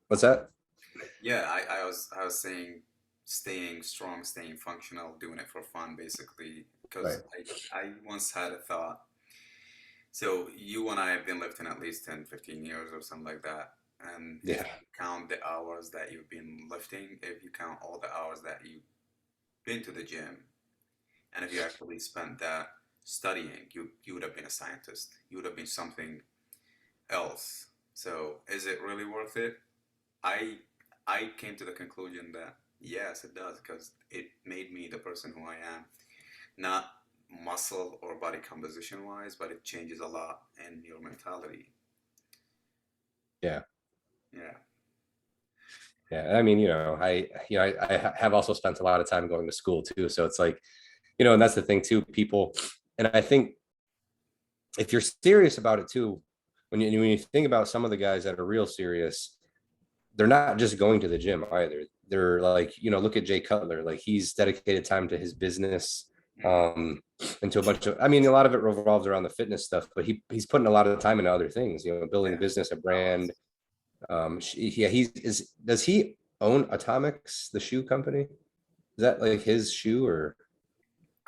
what's that? Yeah. I was saying staying strong, staying functional, doing it for fun, basically. Right. Because I once had a thought. So you and I have been lifting at least 10, 15 years or something like that. And if Yeah. you count the hours that you've been lifting, if you count all the hours that you've been to the gym, and if you actually spent that studying, you would have been a scientist. You would have been something else. So is it really worth it? I I came to the conclusion that yes, it does, because it made me the person who I am. Not muscle or body composition wise, but it changes a lot in your mentality. Yeah. Yeah. Yeah. I mean, I have also spent a lot of time going to school too. So it's like, and that's the thing too, people, and I think if you're serious about it too, when you think about some of the guys that are real serious, they're not just going to the gym either. They're like, look at Jay Cutler, like he's dedicated time to his business, Hmm. into a bunch of, I mean, a lot of it revolves around the fitness stuff, but he's putting a lot of time into other things, building a Yeah. business, a brand. Balance. Yeah, does he own Atomics, the shoe company? Is that like his shoe, or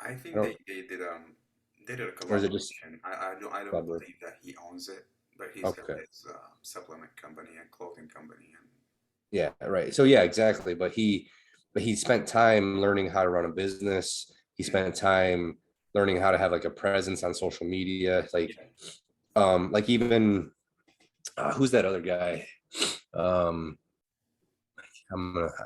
I I think don't, they did a or is it just collaboration. I don't Clever? believe that he owns it, but he's got Okay. his supplement company and clothing company, and Yeah, right. So yeah, exactly. But he spent time learning how to run a business. He spent time learning how to have like a presence on social media. yeah. Like even who's that other guy? Um,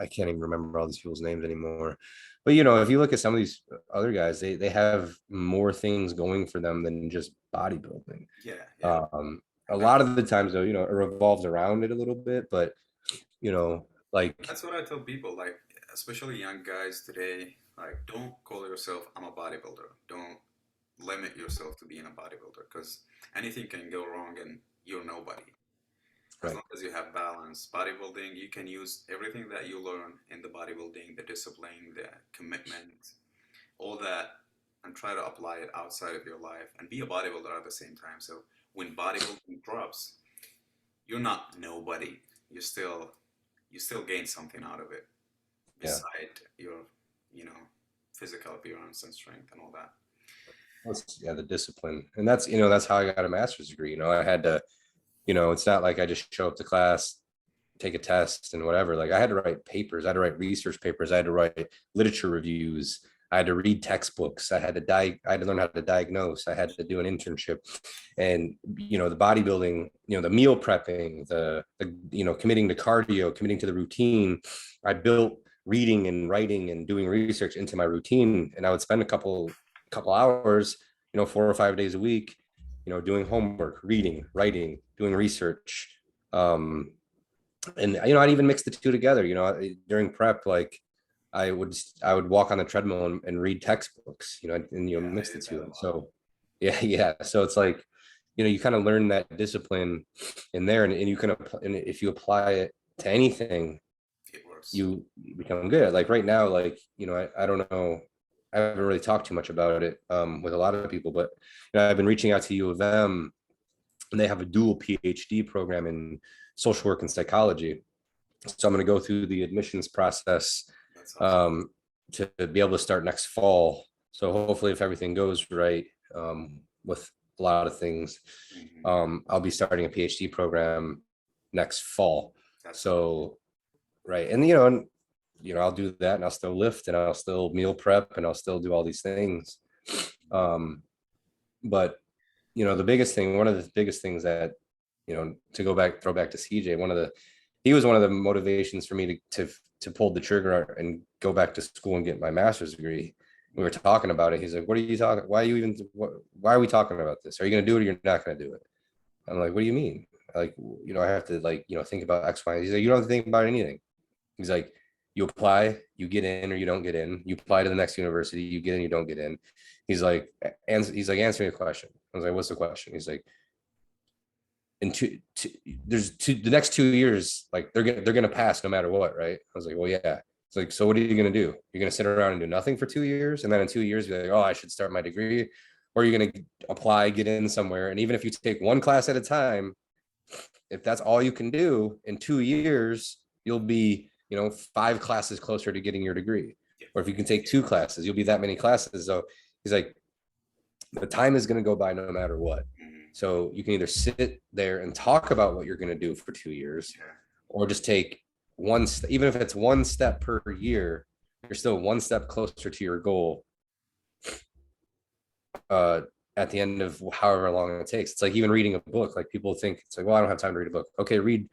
I can't even remember all these people's names anymore. But if you look at some of these other guys, they have more things going for them than just bodybuilding. Yeah, yeah. Um, a And lot of the times though, it revolves around it a little bit, but like that's what I tell people, like especially young guys today, like don't call yourself I'm a bodybuilder. Don't limit yourself to being a bodybuilder, because anything can go wrong and you're nobody. As right. long as you have balance, bodybuilding, you can use everything that you learn in the bodybuilding, the discipline, the commitment, all that, and try to apply it outside of your life and be a bodybuilder at the same time. So when bodybuilding drops, you're not nobody. You still gain something out of it Yeah. beside your, you know, physical appearance and strength and all that. Yeah, the discipline. And that's how I got a master's degree. I had to, it's not like I just show up to class, take a test and whatever. Like I had to write papers, I had to write research papers, I had to write literature reviews, I had to read textbooks, I had to learn how to diagnose, I had to do an internship. And the bodybuilding, the meal prepping, the committing to cardio, committing to the routine. I built reading and writing and doing research into my routine. And I would spend a couple hours, 4 or 5 days a week, doing homework, reading, writing, doing research. And I'd even mix the two together. During prep, like I would walk on the treadmill and read textbooks, and Yeah, I mix the did that two. a And lot. so yeah, yeah. So it's like, you kind of learn that discipline in there, and you can apply, and if you apply it to anything, It works. you become good. Like right now, like, I don't know, I haven't really talked too much about it with a lot of people, but I've been reaching out to U of M, and they have a dual PhD program in social work and psychology. So I'm going to go through the admissions process That's awesome. um, to be able to start next fall. So hopefully, if everything goes right with a lot of things, Hmm. I'll be starting a PhD program next fall. That's awesome. So right, and I'll do that, and I'll still lift, and I'll still meal prep, and I'll still do all these things. Um, but the biggest thing, one of the biggest things that to throw back to CJ, he was one of the motivations for me to pull the trigger and go back to school and get my master's degree. We were talking about it. He's like, "What are you talking? Why are we talking about this? Are you going to do it or you're not going to do it?" I'm like, "What do you mean? Like, I have to think about X, Y." He's like, "You don't have to think about anything." He's like, "You apply, you get in or you don't get in. You apply to the next university, you get in, you don't get in." He's like, answer me a question. I was like, "What's the question?" He's like, in the next 2 years, like they're gonna pass no matter what, right? I was like, well, yeah. It's like, so what are you gonna do? You're gonna sit around and do nothing for 2 years, and then in 2 years be like, oh, I should start my degree, or you're gonna apply, get in somewhere, and even if you take one class at a time, if that's all you can do in 2 years, you'll be 5 classes closer to getting your degree. Yeah. Or if you can take 2 classes, you'll be that many classes. So he's like, the time is going to go by no matter what. Hmm. So you can either sit there and talk about what you're going to do for 2 years, Yeah. or just take even if it's one step per year, you're still one step closer to your goal uh, at the end of however long it takes. It's like even reading a book. Like people think it's like, well, I don't have time to read a book. Okay, read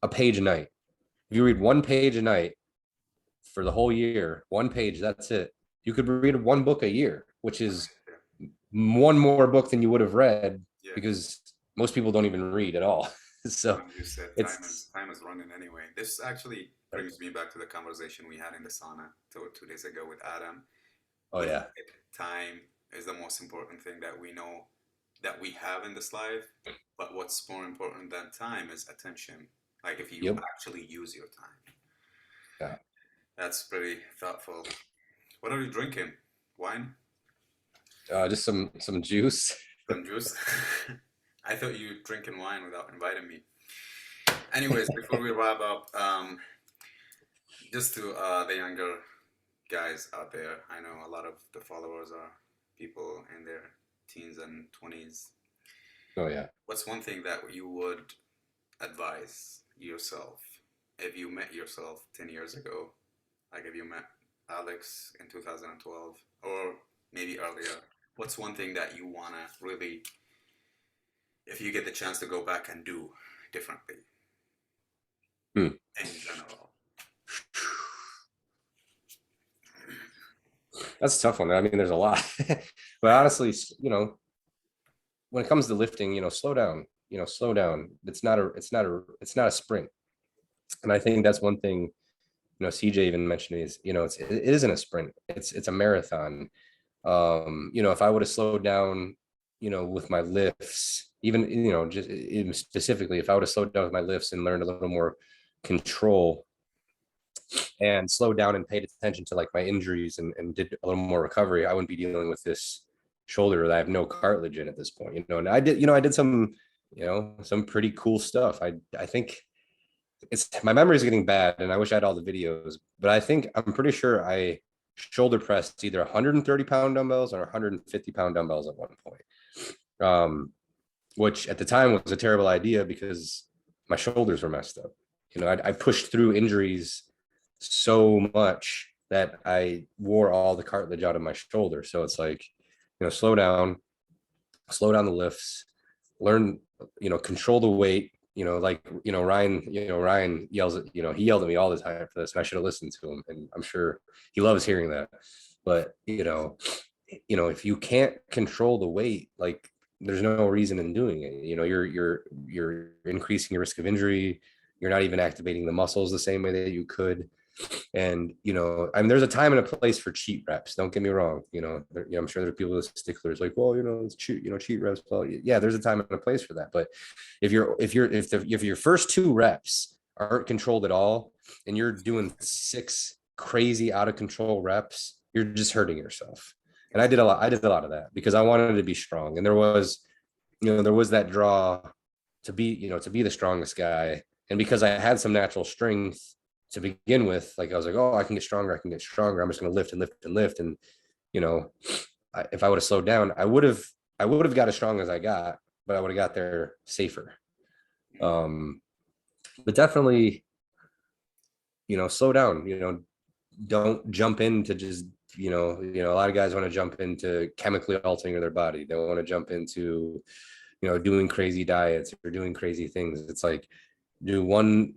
a page a night. If you read one page a night for the whole year, one page, that's it. You could read one book a year, which is one more book than you would have read, because most people don't even read at all. So you said time is running anyway. This actually brings me back to the conversation we had in the sauna 2 days ago with Adam. Oh yeah. Time is the most important thing that we know that we have in this life. But what's more important than time is attention. Like if you actually use your time. Yeah. That's pretty thoughtful. What are you drinking? Wine? Just some juice. Some juice? I thought you were drinking wine without inviting me. Anyways, before we wrap up, just to the younger guys out there, I know a lot of the followers are people in their teens and 20s. Oh yeah. What's one thing that you would advise yourself if you met yourself 10 years ago? Like if you met Alex in 2012 or maybe earlier, what's one thing that you want to really, if you get the chance to go back and do differently in general? That's a tough one. I mean, there's a lot, but honestly, when it comes to lifting, slow down. Slow down. It's not a sprint. And I think that's one thing. CJ even mentioned is, it isn't a sprint. It's a marathon. If I would have slowed down, with my lifts, even, just even specifically, if I would have slowed down with my lifts and learned a little more control and slowed down and paid attention to like my injuries and did a little more recovery, I wouldn't be dealing with this shoulder that I have no cartilage in at this point, and I did some, some pretty cool stuff. I think my memory is getting bad and I wish I had all the videos, but I'm pretty sure I shoulder pressed either 130-pound dumbbells or 150-pound dumbbells at one point. Which at the time was a terrible idea because my shoulders were messed up. I pushed through injuries so much that I wore all the cartilage out of my shoulder. So it's like, slow down the lifts, learn, control the weight, Ryan yells at, he yelled at me all the time for this, and I should have listened to him. And I'm sure he loves hearing that. But, if you can't control the weight, like there's no reason in doing it. You're increasing your risk of injury. You're not even activating the muscles the same way that you could. And, there's a time and a place for cheat reps. Don't get me wrong. I'm sure there are people with sticklers like, well, it's cheat reps. Well, yeah, there's a time and a place for that. But if your first 2 reps aren't controlled at all, and you're doing 6 crazy out of control reps, you're just hurting yourself. And I did a lot of that because I wanted to be strong. And there was that draw to be the strongest guy. And because I had some natural strength to begin with, like I was like, oh, I can get stronger. I'm just going to lift and lift and lift. And, if I would have slowed down, I would have got as strong as I got, but I would have got there safer. But definitely, slow down, don't jump into just, a lot of guys want to jump into chemically altering their body. They want to jump into, doing crazy diets or doing crazy things. It's like, do one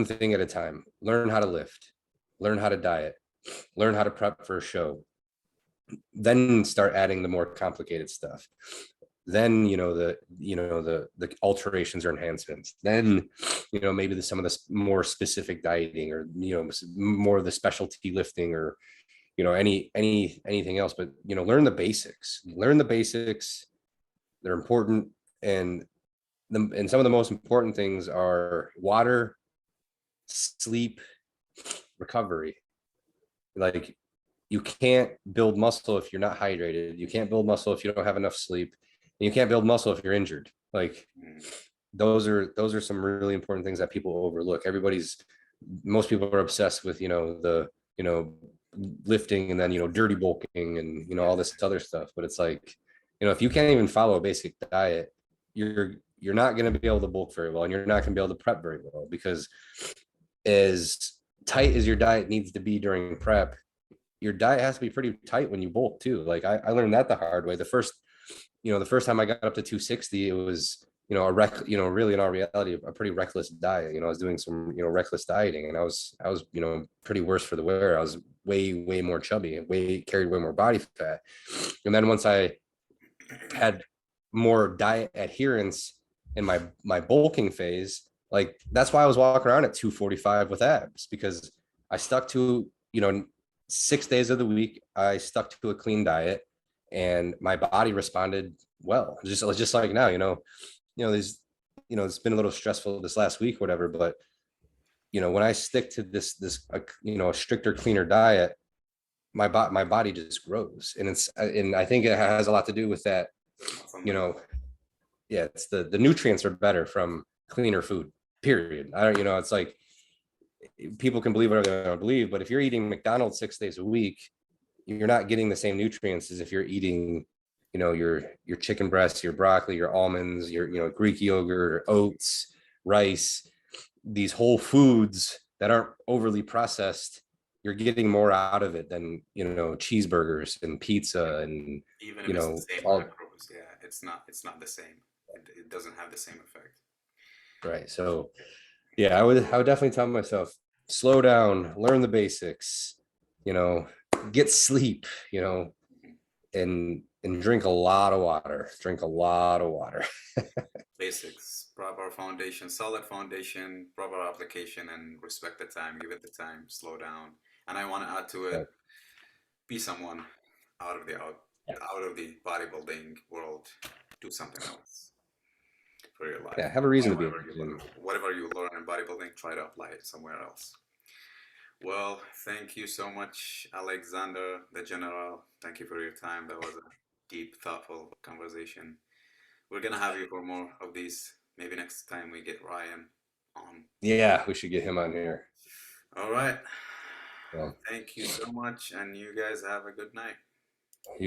thing at a time. Learn how to lift, learn how to diet, learn how to prep for a show, then start adding the more complicated stuff. Then, the alterations or enhancements. Then, maybe some of the more specific dieting or, more of the specialty lifting or, anything else. But, learn the basics. They're important. And some of the most important things are water, sleep, recovery. Like, you can't build muscle if you're not hydrated. You can't build muscle if you don't have enough sleep. And you can't build muscle if you're injured. Like, those are some really important things that people overlook. Most people are obsessed with, lifting and then, dirty bulking and, all this other stuff. But it's like, if you can't even follow a basic diet, you're not going to be able to bulk very well, and you're not going to be able to prep very well, because as tight as your diet needs to be during prep, your diet has to be pretty tight when you bulk too. Like I learned that the hard way. The first time I got up to 260, it was really in all reality, a pretty reckless diet. I was doing some, reckless dieting, and I was, pretty worse for the wear. I was way more chubby, carried way more body fat. And then once I had more diet adherence in my bulking phase, like that's why I was walking around at 245 with abs, because I stuck to, 6 days of the week, I stuck to a clean diet, and my body responded well. Just like now, there's, it's been a little stressful this last week, whatever, but when I stick to this, a stricter, cleaner diet, my body just grows. And I think it has a lot to do with that, yeah, it's the nutrients are better from cleaner food, period. I don't, it's like, people can believe whatever they want to believe, but if you're eating McDonald's 6 days a week, you're not getting the same nutrients as if you're eating, your chicken breasts, your broccoli, your almonds, your, Greek yogurt, or oats, rice, these whole foods that aren't overly processed. You're getting more out of it than, cheeseburgers and pizza and, even if it's the same macros, yeah, it's not the same. It doesn't have the same effect. Right. So yeah, I would definitely tell myself, slow down, learn the basics, get sleep, and drink a lot of water. Basics, proper foundation, solid foundation, proper application, and respect the time, give it the time, slow down. And I want to add to it, be someone out of the bodybuilding world, do something else for your life. Yeah, have a reason to be. Whatever you learn in bodybuilding, try to apply it somewhere else. Well, thank you so much, Alexander, the General. Thank you for your time. That was a deep, thoughtful conversation. We're gonna have you for more of these. Maybe next time we get Ryan on. Yeah, we should get him on here. All right. Well, thank you so much, and you guys have a good night. You